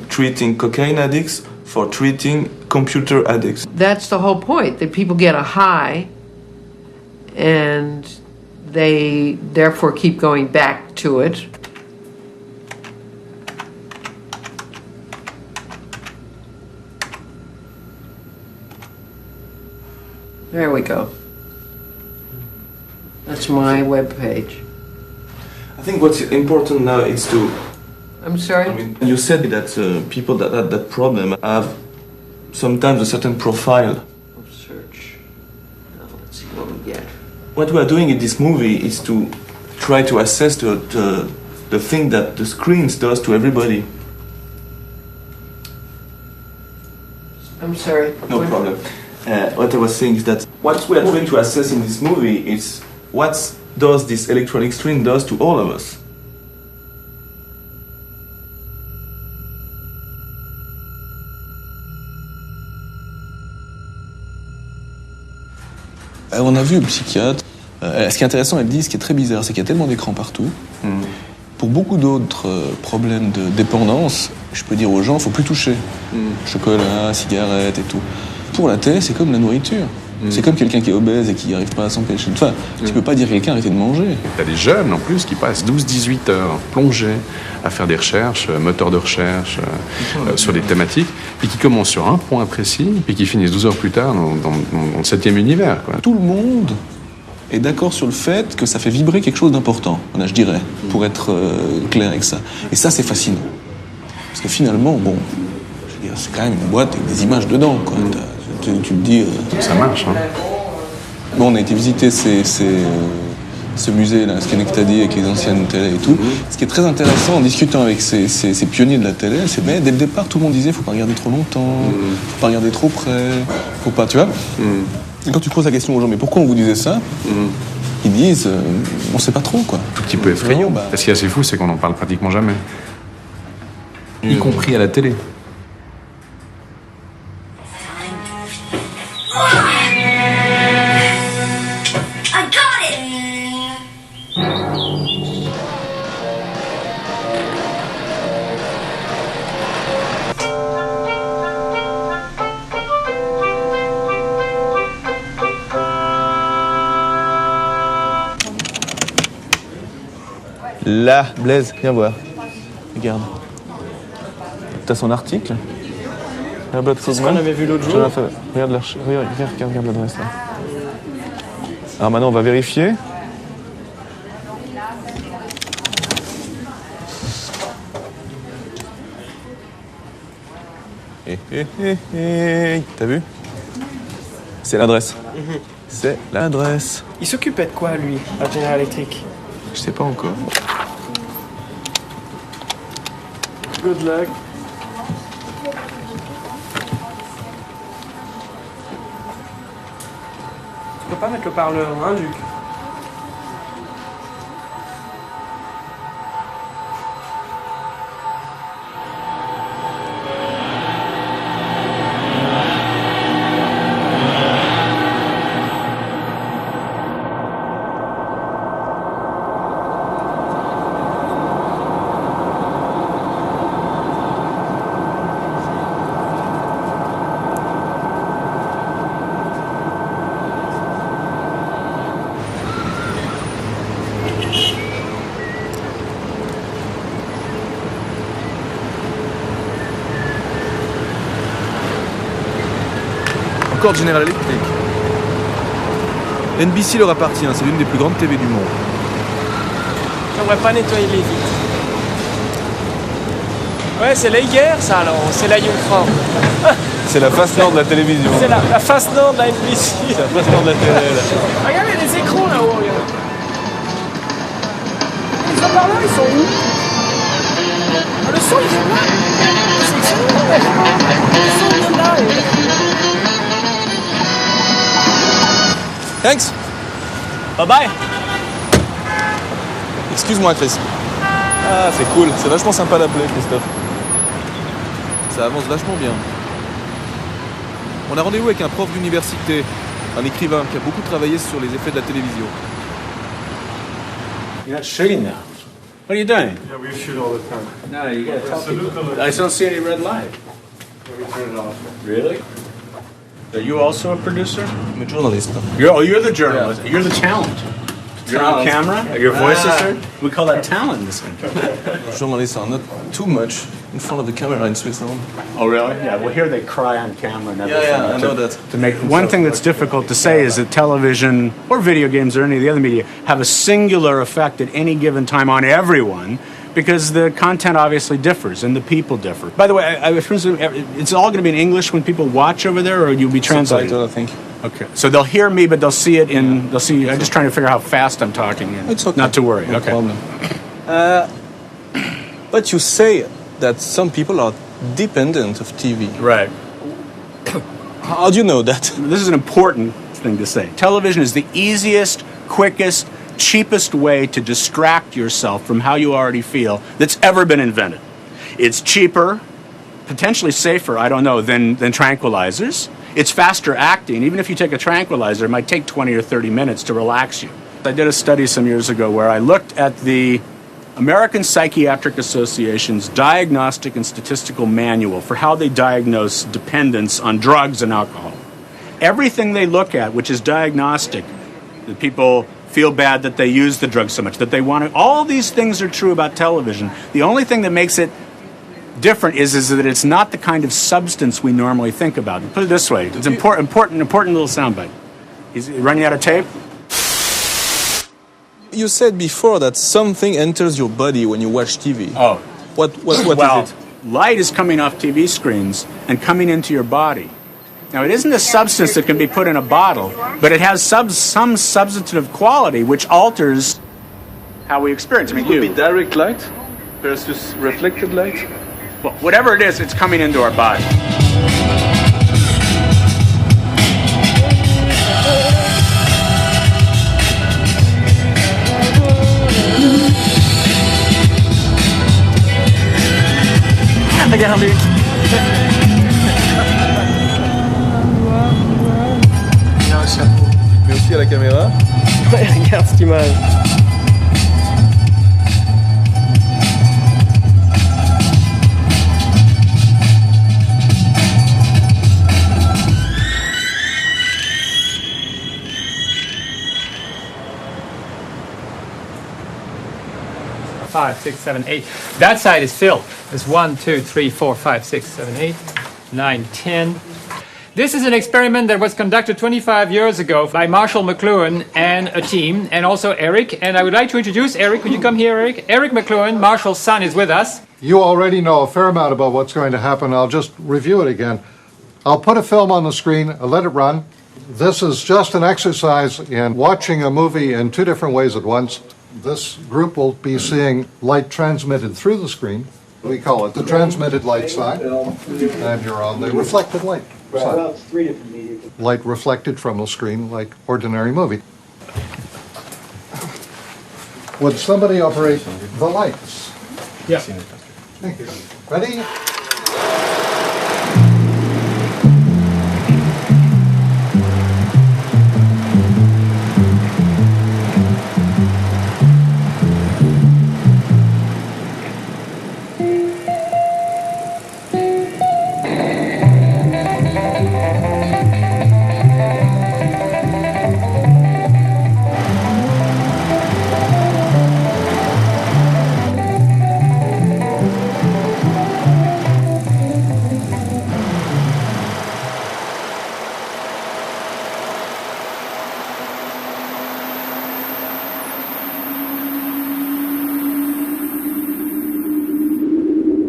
treating cocaine addicts for treating computer addicts. That's the whole point, that people get a high and they therefore keep going back to it. There we go. That's my webpage. I think what's important now is to... I'm sorry? I mean, you said that people that had that problem have sometimes a certain profile. Search. Now let's see what we get. What we are doing in this movie is to try to assess the thing that the screens does to everybody. I'm sorry. No problem. What I was saying is that what we are trying to assess in this movie is what does this electronic screen does to all of us. On a vu le psychiatre. Ce qui est intéressant, elle dit, ce qui est très bizarre, c'est qu'il y a tellement d'écrans partout. Pour beaucoup d'autres problèmes de dépendance, je peux dire aux gens, il ne faut plus toucher. Chocolat, cigarettes et tout. Pour la télé, c'est comme la nourriture. C'est comme quelqu'un qui est obèse et qui n'arrive pas à s'empêcher. Enfin, tu peux pas dire à quelqu'un arrêtez de manger. T'as des jeunes en plus qui passent 12-18 heures plongés à faire des recherches, moteurs de recherche sur des thématiques, puis qui commencent sur un point précis, puis qui finissent 12 heures plus tard dans le 7e univers. Quoi. Tout le monde est d'accord sur le fait que ça fait vibrer quelque chose d'important, je dirais, pour être clair avec ça. Et ça, c'est fascinant. Parce que finalement, bon, je veux dire, c'est quand même une boîte avec des images dedans, quoi. Tu te dis... Ça marche, hein. Bon, on a été visiter ce musée-là, ce Schenectady avec les anciennes Entell et tout. Ce qui est très intéressant en discutant avec ces pionniers de la télé, c'est que dès le départ, tout le monde disait faut pas regarder trop longtemps, faut pas regarder trop près, faut pas, tu vois. Et quand tu poses la question aux gens, mais pourquoi on vous disait ça Ils disent, on sait pas trop, quoi. Tout petit peu effrayant. Ce qui est assez fou, c'est qu'on en parle pratiquement jamais. Y compris à la télé. Là, Blaise, viens voir. Regarde. T'as son article. C'est ce qu'on avait vu l'autre jour. Regarde l'adresse là. Alors maintenant, on va vérifier. T'as vu? C'est l'adresse. C'est l'adresse. Il s'occupait de quoi, lui, à General Electric? Je sais pas encore. Good luck. Tu peux pas mettre le parleur, hein, Luc? Encore de General Electric. NBC leur appartient, c'est l'une des plus grandes TV du monde. J'aimerais pas nettoyer les vitres. Ouais, c'est la guerre, ça, alors. C'est la Jungfrau. C'est la face nord de la télévision. C'est la face nord de la NBC. C'est la face nord de la télé, là. Regarde, il y a des écrans là-haut, regarde. Les haut-parleurs, ils sont où? Ah, le son, il vient de là. C'est excellent. Le son vient de là. Thanks. Bye bye. Excuse-moi, Chris. Ah, c'est cool. C'est vachement sympa d'appeler, Christophe. Ça avance vachement bien. On a rendez-vous avec un prof d'université, un écrivain qui a beaucoup travaillé sur les effets de la télévision. You're not shooting now. What are you doing? Yeah, we shoot all the time. No, you gotta tell people. I don't see any red light. We turn it off. Really? Are you also a producer? I'm a journalist. You're the journalist. Yeah. You're the talent. You're on camera. Your voice is heard. We call that talent in this country. Journalists are not too much in front of the camera in Switzerland. Oh, really? Yeah. Well, here they cry on camera and everything. Yeah, I know that. To make one thing that's difficult to say is that television or video games or any of the other media have a singular effect at any given time on everyone, because the content obviously differs and the people differ. By the way, I presume it's all going to be in English when people watch over there, or you'll be translating? Subtitle, I think. Okay. So they'll hear me, but they'll see it in. They'll see. I'm just trying to figure out how fast I'm talking. It's okay. Not to worry. No okay. problem. But you say that some people are dependent of TV. Right. How do you know that? This is an important thing to say. Television is the easiest, quickest, cheapest way to distract yourself from how you already feel that's ever been invented. It's cheaper, potentially safer, I don't know, than tranquilizers. It's faster acting. Even if you take a tranquilizer, it might take 20 or 30 minutes to relax you. I did a study some years ago where I looked at the American Psychiatric Association's Diagnostic and Statistical Manual for how they diagnose dependence on drugs and alcohol. Everything they look at, which is diagnostic, that people feel bad that they use the drug so much, that they want to, all these things are true about television. The only thing that makes it different is that it's not the kind of substance we normally think about. Put it this way, it's important little soundbite. He's running out of tape. You said before that something enters your body when you watch TV. Oh. What Well, is it? light is coming off TV screens and coming into your body. Now, it isn't a substance that can be put in a bottle, but it has some substantive quality which alters how we experience. I mean, It would be direct light versus reflected light? Well, whatever it is, it's coming into our body. Regarde Luc. Il a un chapeau. Mais aussi à la caméra. Ouais, regarde cette image. Hi, 5, 6, 7, 8. That side is filled. There's 1, 2, 3, 4, 5, 6, 7, 8, 9, 10. This is an experiment that was conducted 25 years ago by Marshall McLuhan and a team, and also Eric. And I would like to introduce Eric. Could you come here, Eric? Eric McLuhan, Marshall's son, is with us. You already know a fair amount about what's going to happen. I'll just review it again. I'll put a film on the screen, I'll let it run. This is just an exercise in watching a movie in two different ways at once. This group will be seeing light transmitted through the screen. We call it the transmitted light side, and you're on the reflected light side. Well, it's 3 different media. Light reflected from the screen like ordinary movie. Would somebody operate the lights? Yeah. Thank you. Ready?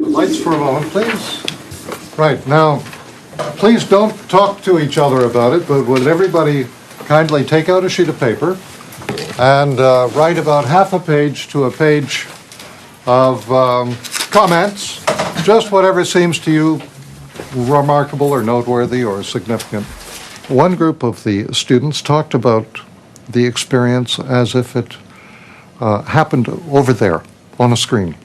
Lights for a moment, please. Right, now, please don't talk to each other about it, but would everybody kindly take out a sheet of paper and write about half a page to a page of comments, just whatever seems to you remarkable or noteworthy or significant. One group of the students talked about the experience as if it happened over there on a screen.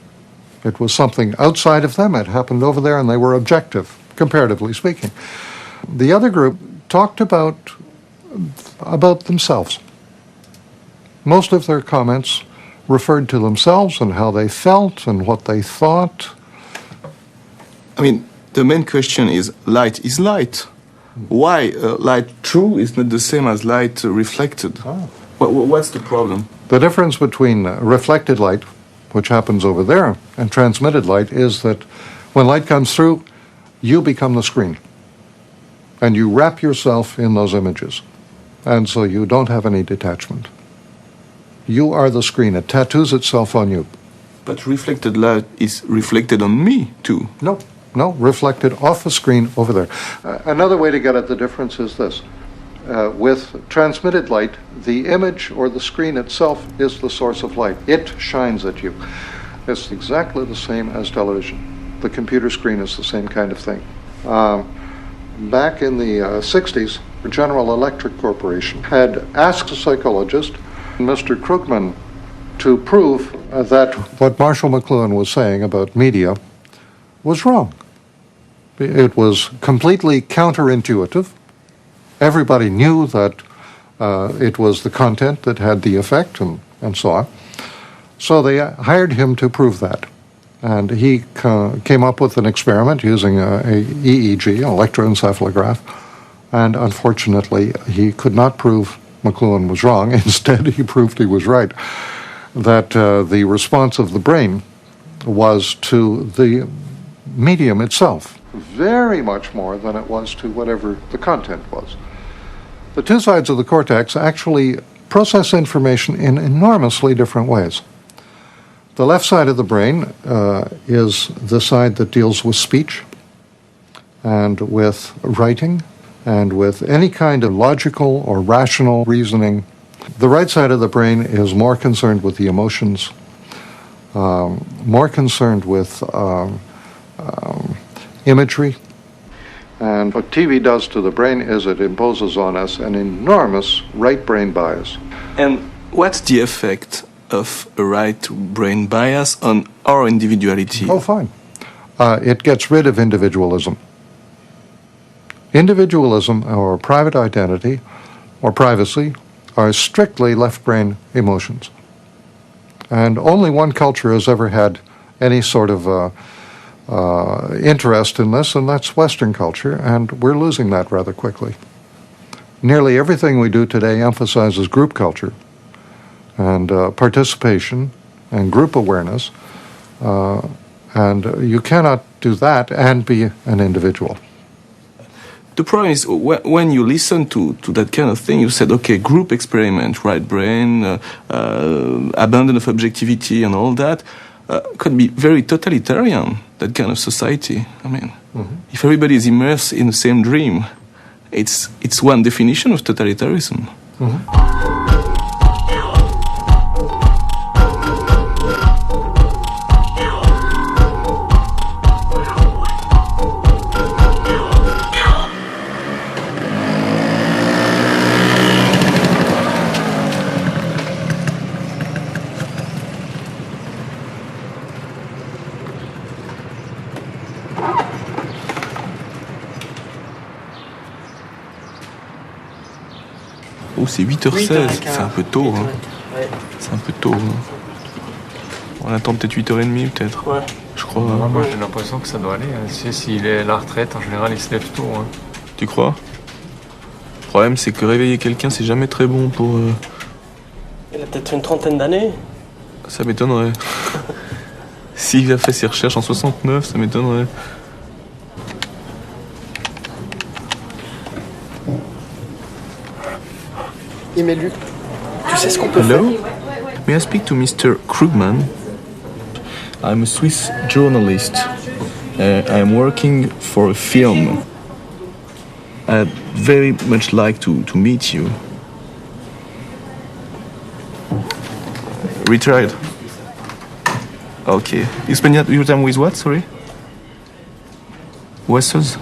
It was something outside of them. It happened over there, and they were objective, comparatively speaking. The other group talked about themselves. Most of their comments referred to themselves and how they felt and what they thought. I mean, the main question is light is light. Why light true is not the same as light reflected? What's the problem? The difference between reflected light, which happens over there, and transmitted light is that when light comes through, you become the screen. And you wrap yourself in those images. And so you don't have any detachment. You are the screen. It tattoos itself on you. But reflected light is reflected on me, too. No, reflected off the screen over there. Another way to get at the difference is this. With transmitted light, the image or the screen itself is the source of light. It shines at you. It's exactly the same as television. The computer screen is the same kind of thing. Back in the 60s, General Electric Corporation had asked a psychologist, Mr. Krugman, to prove that what Marshall McLuhan was saying about media was wrong. It was completely counterintuitive. Everybody knew that it was the content that had the effect and so on. So they hired him to prove that. And he came up with an experiment using a EEG, an electroencephalograph. And unfortunately, he could not prove McLuhan was wrong. Instead, he proved he was right. That the response of the brain was to the medium itself, very much more than it was to whatever the content was. The two sides of the cortex actually process information in enormously different ways. The left side of the brain is the side that deals with speech and with writing and with any kind of logical or rational reasoning. The right side of the brain is more concerned with the emotions, more concerned with imagery. And what TV does to the brain is it imposes on us an enormous right brain bias. And what's the effect of a right brain bias on our individuality? Oh, fine. It gets rid of individualism. Individualism or private identity or privacy are strictly left brain emotions. And only one culture has ever had any sort of interest in this, and that's Western culture, and we're losing that rather quickly. Nearly everything we do today emphasizes group culture and participation and group awareness, And you cannot do that and be an individual. The problem is when you listen to that kind of thing, you said, okay, group experiment, right brain, abandon of objectivity and all that, could be very totalitarian, that kind of society. I mean, if everybody is immersed in the same dream, it's one definition of totalitarianism. Oh, c'est 8h16, c'est un peu tôt. Hein. C'est un peu tôt. Hein. On attend peut-être 8h30, peut-être. Ouais. Je crois. Moi, j'ai l'impression que ça doit aller. Hein. Tu sais, s'il est à la retraite, en général, il se lève tôt. Hein. Tu crois? Le problème, c'est que réveiller quelqu'un, c'est jamais très bon pour... Il a peut-être une trentaine d'années. Ça m'étonnerait. S'il a fait ses recherches en 69, ça m'étonnerait. Mais Luc, tu sais ce qu'on peut Hello? faire? May I speak to Mr. Krugman? I'm a Swiss journalist. I'm working for a film. I'd very much like to meet you. Retired. Okay. You spend your time with what, sorry? Horses?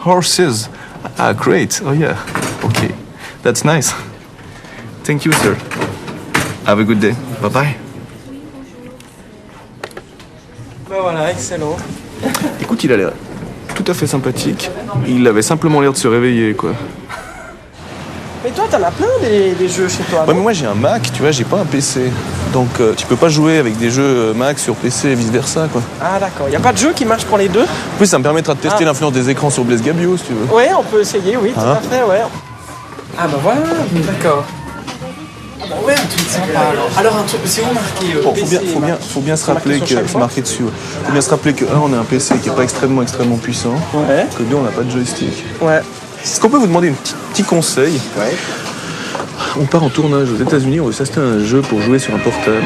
Horses. Ah, great. Oh, yeah. Okay. That's nice. Thank you, sir. Have a good day. Bye-bye. Ben voilà, excellent. Écoute, il a l'air tout à fait sympathique. Il avait simplement l'air de se réveiller, quoi. Mais toi, t'en as plein des jeux chez toi. Ouais, mais moi j'ai un Mac, tu vois, j'ai pas un PC. Donc tu peux pas jouer avec des jeux Mac sur PC et vice-versa, quoi. Ah d'accord, y a pas de jeu qui marche pour les deux? En plus, ça me permettra de tester l'influence des écrans sur Blaise Gabiot, si tu veux. Ouais, on peut essayer, oui, tout à fait, ouais. Ah bah voilà, d'accord. Ah bah ouais, un truc sympa alors. un truc, c'est où marqué Bon, PC, faut bien se rappeler que c'est marqué dessus. Ouais. Faut bien se rappeler que on a un PC qui est pas extrêmement puissant. Ouais. Que deux, on n'a pas de joystick. Ouais. Est-ce qu'on peut vous demander un petit conseil? Ouais. On part en tournage aux États-Unis, on veut s'acheter un jeu pour jouer sur un portable.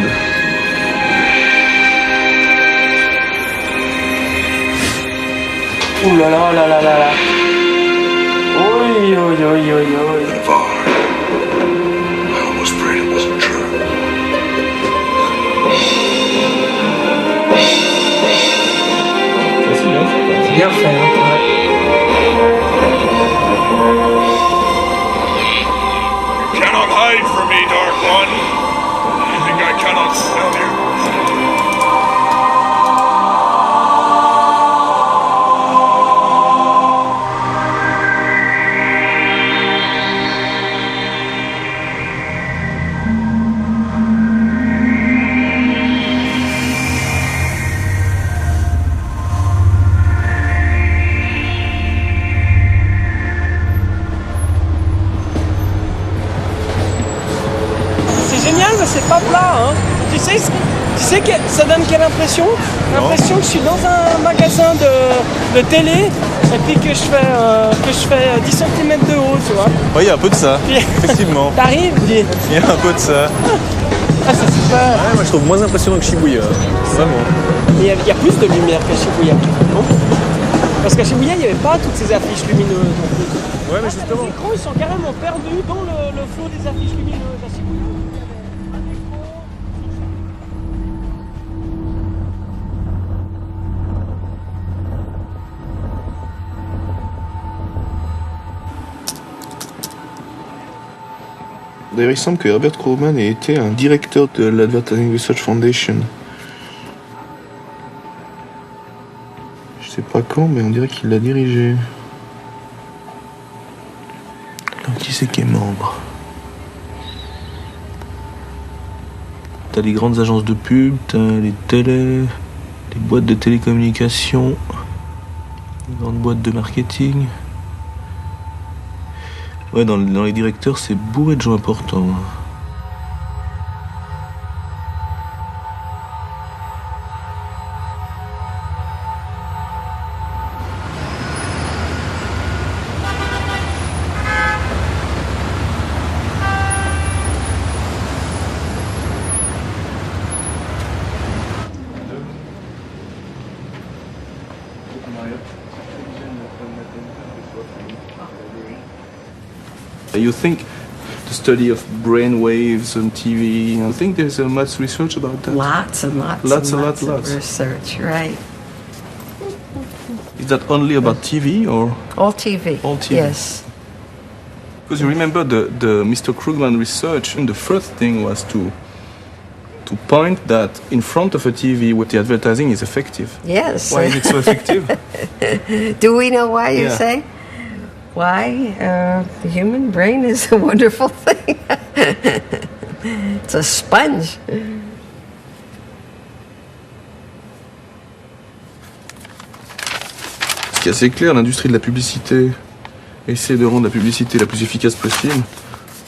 Ouh là là là là là là. Oi oi oi oi oi. I almost prayed it wasn't true. C'est bien fait, hein, ouais. Cannot hide from me, Dark One. You think I cannot smell you? C'est pas plat, hein. Tu sais que ça donne quelle impression? L'impression que je suis dans un magasin de télé et puis que je fais 10 cm de haut, tu vois. Oui, il y a un peu de ça, effectivement. T'arrives, dis. Il y a un peu de ça. Ah, c'est super. Ouais, moi je trouve moins impressionnant que Shibuya, vraiment. Il y a plus de lumière qu'à Shibuya, non? Parce qu'à Shibuya, il n'y avait pas toutes ces affiches lumineuses non plus. Ouais, mais justement. Les écrans, ils sont carrément perdus dans le flot des affiches lumineuses à Shibuya. D'ailleurs, il semble que Herbert Krugman ait été un directeur de l'Advertising Research Foundation. Je sais pas quand, mais on dirait qu'il l'a dirigé. Alors, qui c'est qui est membre? T'as les grandes agences de pub, t'as les télés, les boîtes de télécommunications, les grandes boîtes de marketing. Ouais, dans les directeurs, c'est bourré de gens importants. You think the study of brain waves on TV, I think there's much research about that. Lots and lots of research, right. Is that only about TV or? All TV. All TV. Yes. Because you remember the Mr. Krugman research, and the first thing was to point that in front of a TV what the advertising is effective. Yes. Why is it so effective? Do we know why, you say? Why? The human brain is a wonderful thing. It's a sponge. Ce qui est assez clair, l'industrie de la publicité essaie de rendre la publicité la plus efficace possible.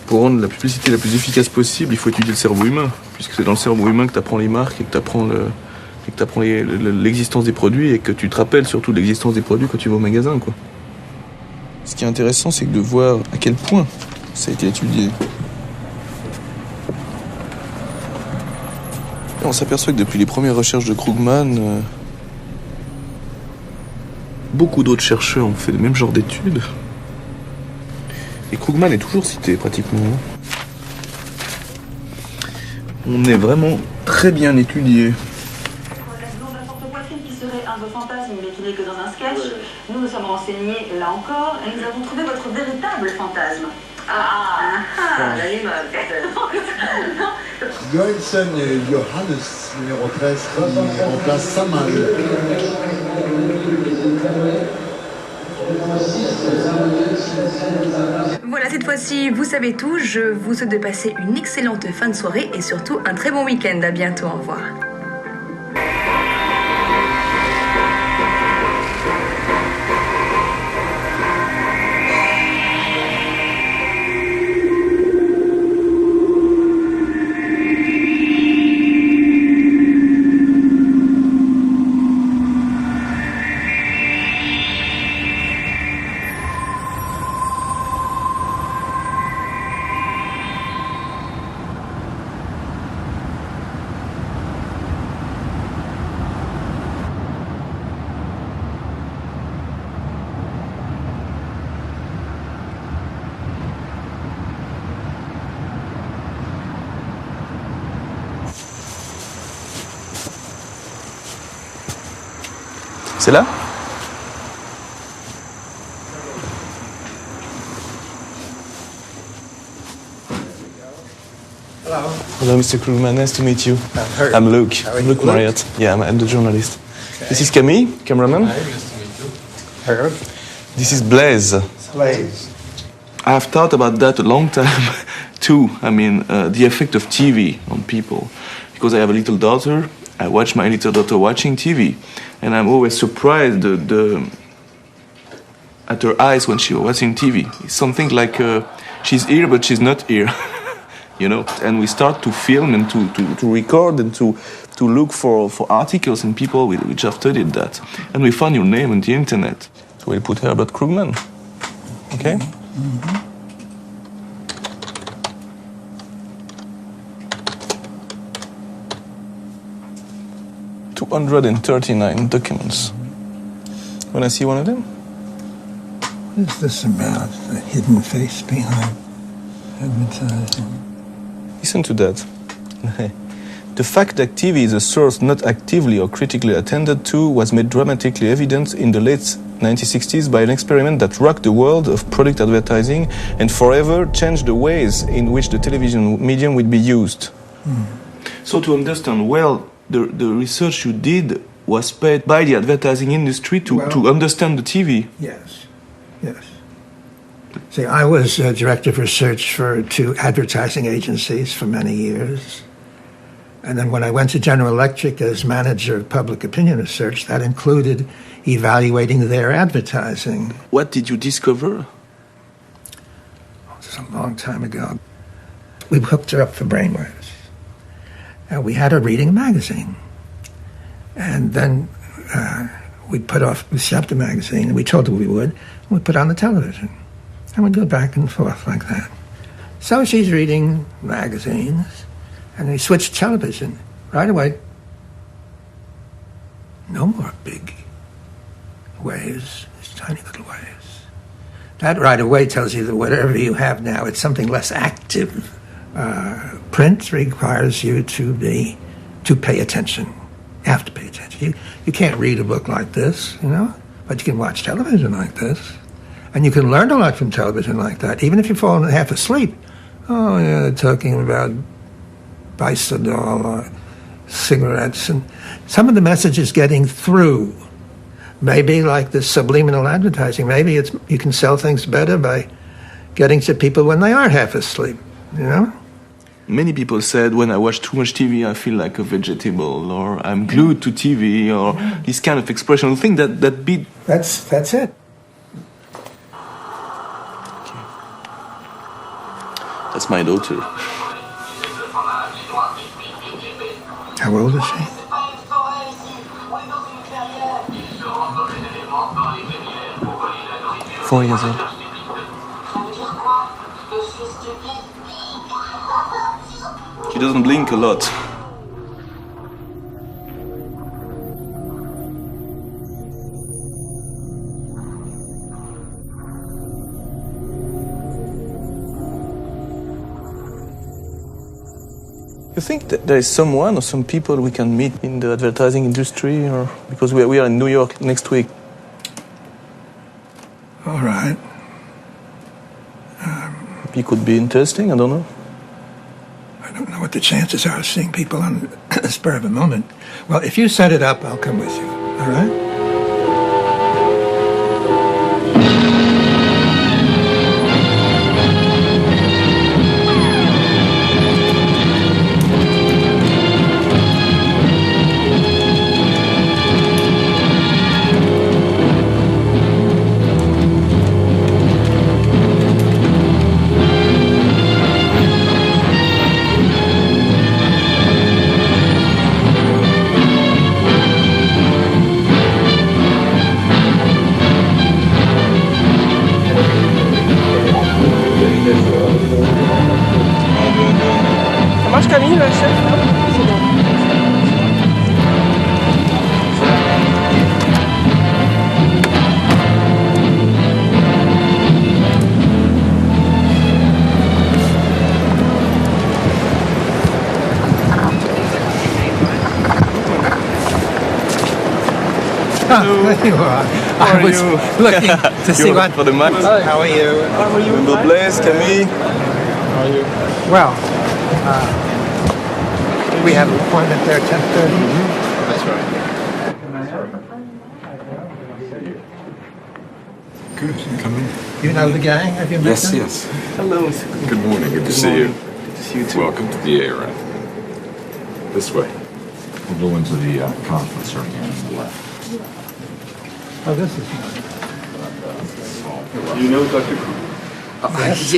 Pour rendre la publicité la plus efficace possible, il faut étudier le cerveau humain, puisque c'est dans le cerveau humain que tu apprends les marques et que tu apprends l'existence des produits et que tu te rappelles surtout de l'existence des produits quand tu vas au magasin, quoi. Ce qui est intéressant, c'est de voir à quel point ça a été étudié. Et on s'aperçoit que depuis les premières recherches de Krugman, beaucoup d'autres chercheurs ont fait le même genre d'études. Et Krugman est toujours cité, pratiquement. On est vraiment très bien étudié. Un de vos fantasmes, mais qui n'est que dans un sketch. Nous nous sommes renseignés là encore et nous avons trouvé votre véritable fantasme. La limolle. Johansen Johannes, numéro 13, qui remplace Samal. Voilà, cette fois-ci, vous savez tout. Je vous souhaite de passer une excellente fin de soirée et surtout un très bon week-end. À bientôt, au revoir. C'est là? Hello. Hello, Mr. Krugman. Nice to meet you. I'm Luke. I'm Luke Marriott. Yeah, I'm the journalist. Okay. This is Camille, cameraman. Hi, nice to meet you. Herb. This is Blaise. Blaise. I've thought about that a long time too. I mean, the effect of TV on people. Because I have a little daughter, I watch my little daughter watching TV. And I'm always surprised at her eyes when she was watching TV. It's something like she's here, but she's not here, you know. And we start to film and to record and to look for articles and people which have studied that. And we found your name on the internet. So we'll put Herbert Krugman. Okay? Mm-hmm. 239 documents. When I see one of them? What is this about? The hidden face behind advertising. Listen to that. The fact that TV is a source not actively or critically attended to was made dramatically evident in the late 1960s by an experiment that rocked the world of product advertising and forever changed the ways in which the television medium would be used. So to understand well, the research you did was paid by the advertising industry to understand the TV. Yes, yes. See, I was director of research for 2 advertising agencies for many years. And then when I went to General Electric as manager of public opinion research, that included evaluating their advertising. What did you discover? This is a long time ago. We hooked her up for brainwaves. And we had her reading a magazine. And then we shoved the magazine, and we told her we would, and we put it on the television. And we'd go back and forth like that. So she's reading magazines, and we switched television right away. No more big waves, these tiny little waves. That right away tells you that whatever you have now, it's something less active. Print requires you to pay attention. You have to pay attention. You can't read a book like this, but you can watch television like this. And you can learn a lot from television like that, even if you fall half asleep. Oh, yeah, they're talking about bisoprolol or cigarettes, and some of the message is getting through. Maybe like the subliminal advertising, maybe you can sell things better by getting to people when they are half asleep, Many people said, when I watch too much TV, I feel like a vegetable, or I'm glued to TV, or this kind of expression. I think that beat... That's it. That's my daughter. How old is she? 4 years old. She doesn't blink a lot. You think that there is someone or some people we can meet in the advertising industry, or because we are in New York next week? All right. It could be interesting, I don't know. I don't know what the chances are of seeing people on the spur of a moment. Well, if you set it up, I'll come with you, all right? There you are. I was looking to see what... for the map. How are you? How are you? Remember Blaise, Camille? How are you? Well, we have an appointment there at 10:30. That's right. Good, come in. You know the gang? Have you met them? Yes. Hello. Good morning, good to see you. Good to see you too. Welcome to the A-Run. This way. We'll go into the conference room here on the left. Oh, this is nice. You know Dr. Cruz?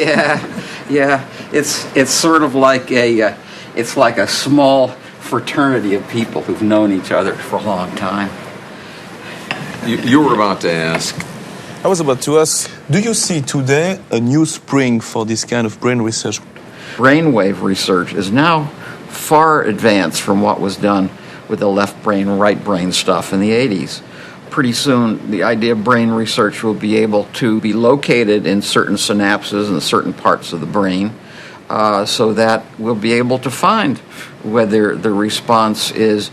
Yeah. It's sort of like it's like a small fraternity of people who've known each other for a long time. You were about to ask. I was about to ask, do you see today a new spring for this kind of brain research? Brainwave research is now far advanced from what was done with the left brain, right brain stuff in the 80s. Pretty soon, the idea of brain research will be able to be located in certain synapses and certain parts of the brain, so that we'll be able to find whether the response is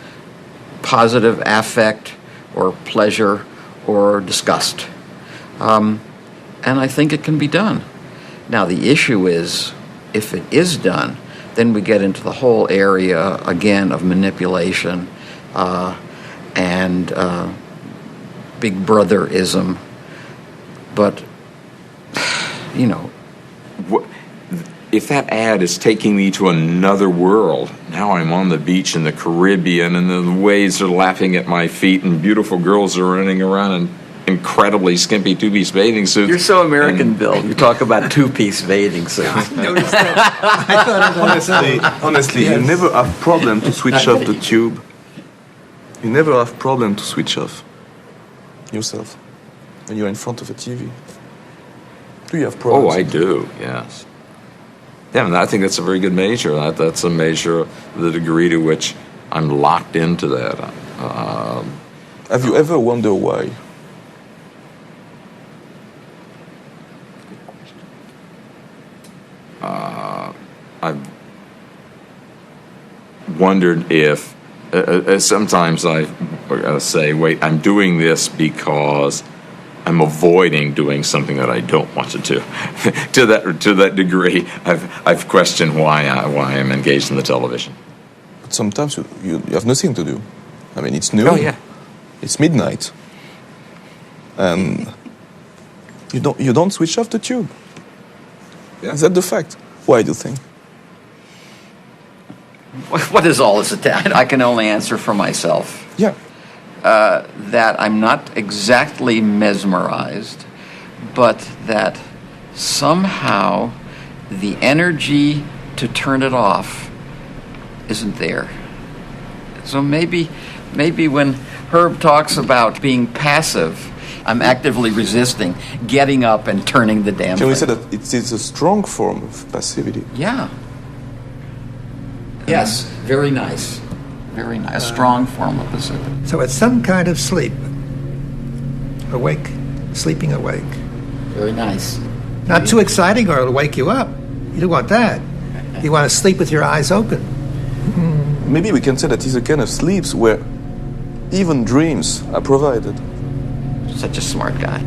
positive affect or pleasure or disgust. And I think it can be done. Now, the issue is, if it is done, then we get into the whole area, again, of manipulation and big brotherism. But, If that ad is taking me to another world, now I'm on the beach in the Caribbean and the waves are lapping at my feet and beautiful girls are running around in incredibly skimpy two-piece bathing suits. You're so American, Bill. You talk about two-piece bathing suits. Honestly, you never have problem to switch off the tube. You never have problem to switch off yourself when you're in front of a TV. Do you have problems? Oh, I do, yes. Yeah, and I think that's a very good measure. That's a measure of the degree to which I'm locked into that. Have you ever wondered why? wondered if sometimes I say, wait, I'm doing this because I'm avoiding doing something that I don't want to do. to that degree, I've questioned why I'm engaged in the television. But sometimes you have nothing to do. I mean, it's noon. Oh, yeah. It's midnight. And you don't switch off the tube. Yeah. Is that the fact? Why do you think? What is all this attack? I can only answer for myself. Yeah. That I'm not exactly mesmerized, but that somehow the energy to turn it off isn't there. So maybe when Herb talks about being passive, I'm actively resisting getting up and turning the damn Can we thing. say that it is a strong form of passivity? Yeah. Yes, very nice. Very nice. A strong form of passivity. So it's some kind of sleep. Awake, sleeping awake. Very nice. Not too exciting or it'll wake you up. You don't want that. You want to sleep with your eyes open. Maybe we can say that it's a kind of sleeps where even dreams are provided. Such a smart guy.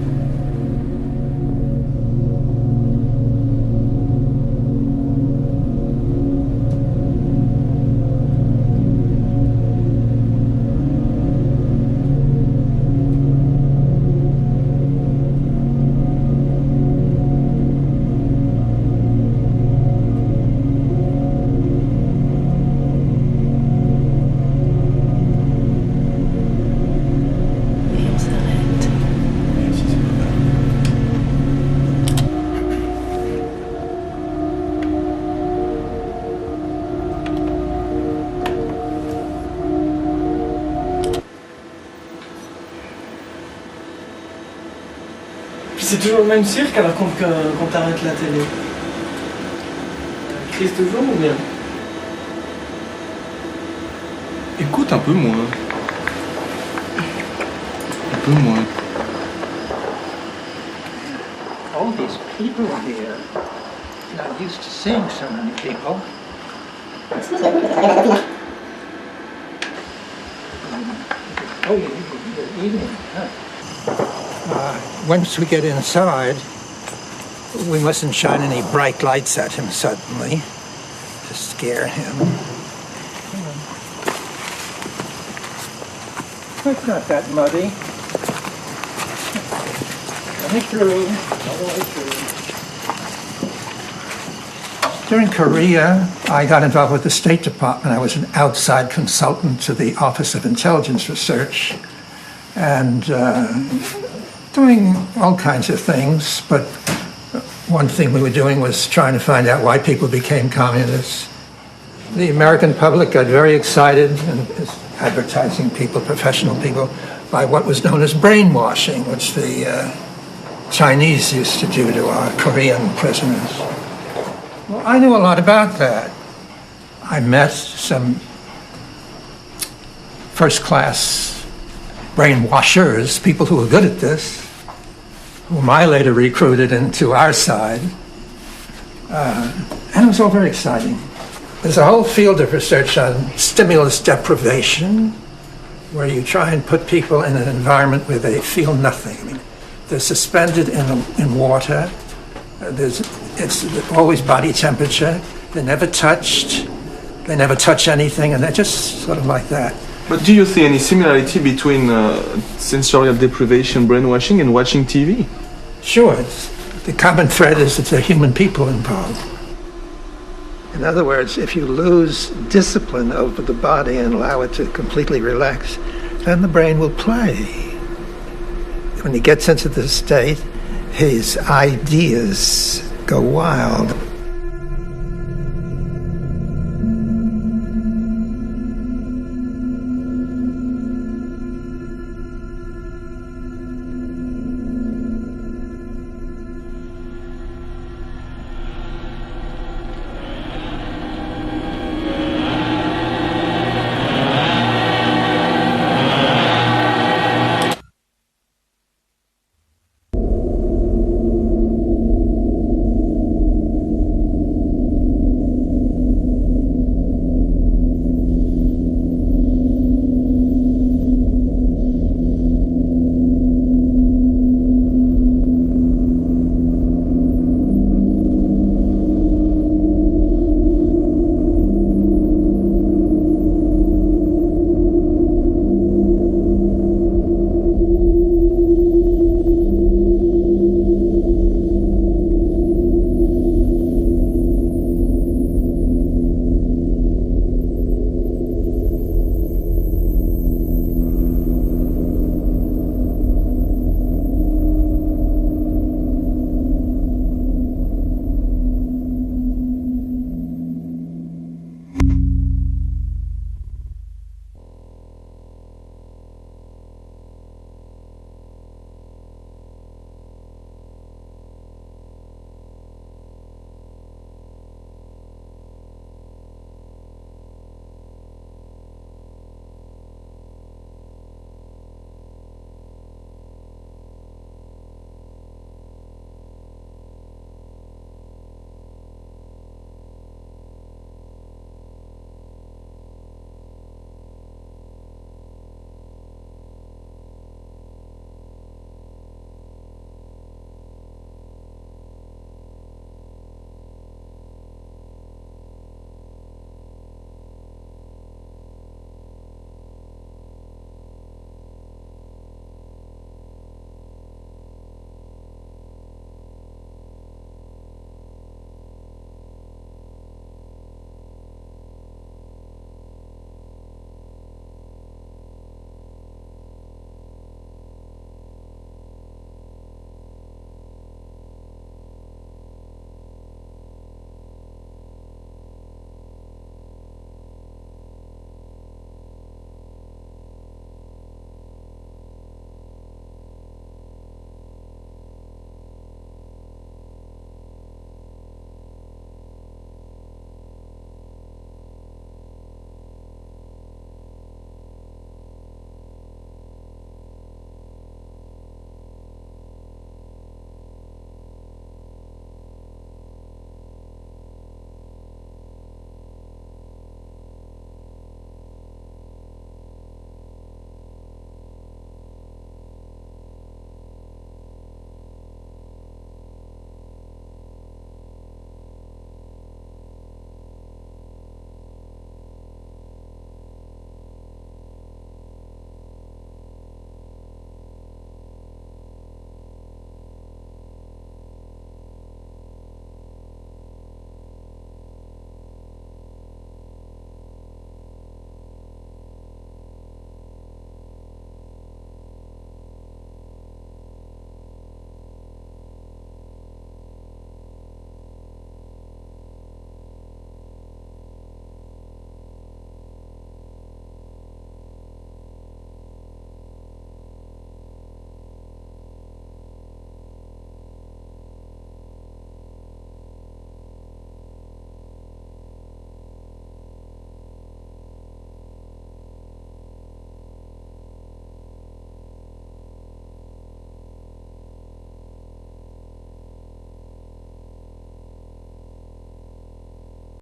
C'est toujours le même cirque alors quand t'arrêtes la télé. Crise toujours ou bien? Écoute, un peu moins. Un peu moins. All these people here, not used to seeing so many people. Oh, you're eating, huh? Once we get inside, we mustn't shine any bright lights at him suddenly to scare him. It's not that muddy. Only through. During Korea, I got involved with the State Department. I was an outside consultant to the Office of Intelligence Research, and doing all kinds of things, but one thing we were doing was trying to find out why people became communists. The American public got very excited, and advertising people, professional people, by what was known as brainwashing, which the Chinese used to do to our Korean prisoners. Well, I knew a lot about that. I met some first-class brainwashers, people who were good at this, whom I later recruited into our side. And it was all very exciting. There's a whole field of research on stimulus deprivation, where you try and put people in an environment where they feel nothing. I mean, they're suspended in water. It's always body temperature. They're never touched. They never touch anything, and they're just sort of like that. But do you see any similarity between sensorial deprivation, brainwashing, and watching TV? Sure. The common thread is that there are human people involved. In other words, if you lose discipline over the body and allow it to completely relax, then the brain will play. When he gets into this state, his ideas go wild.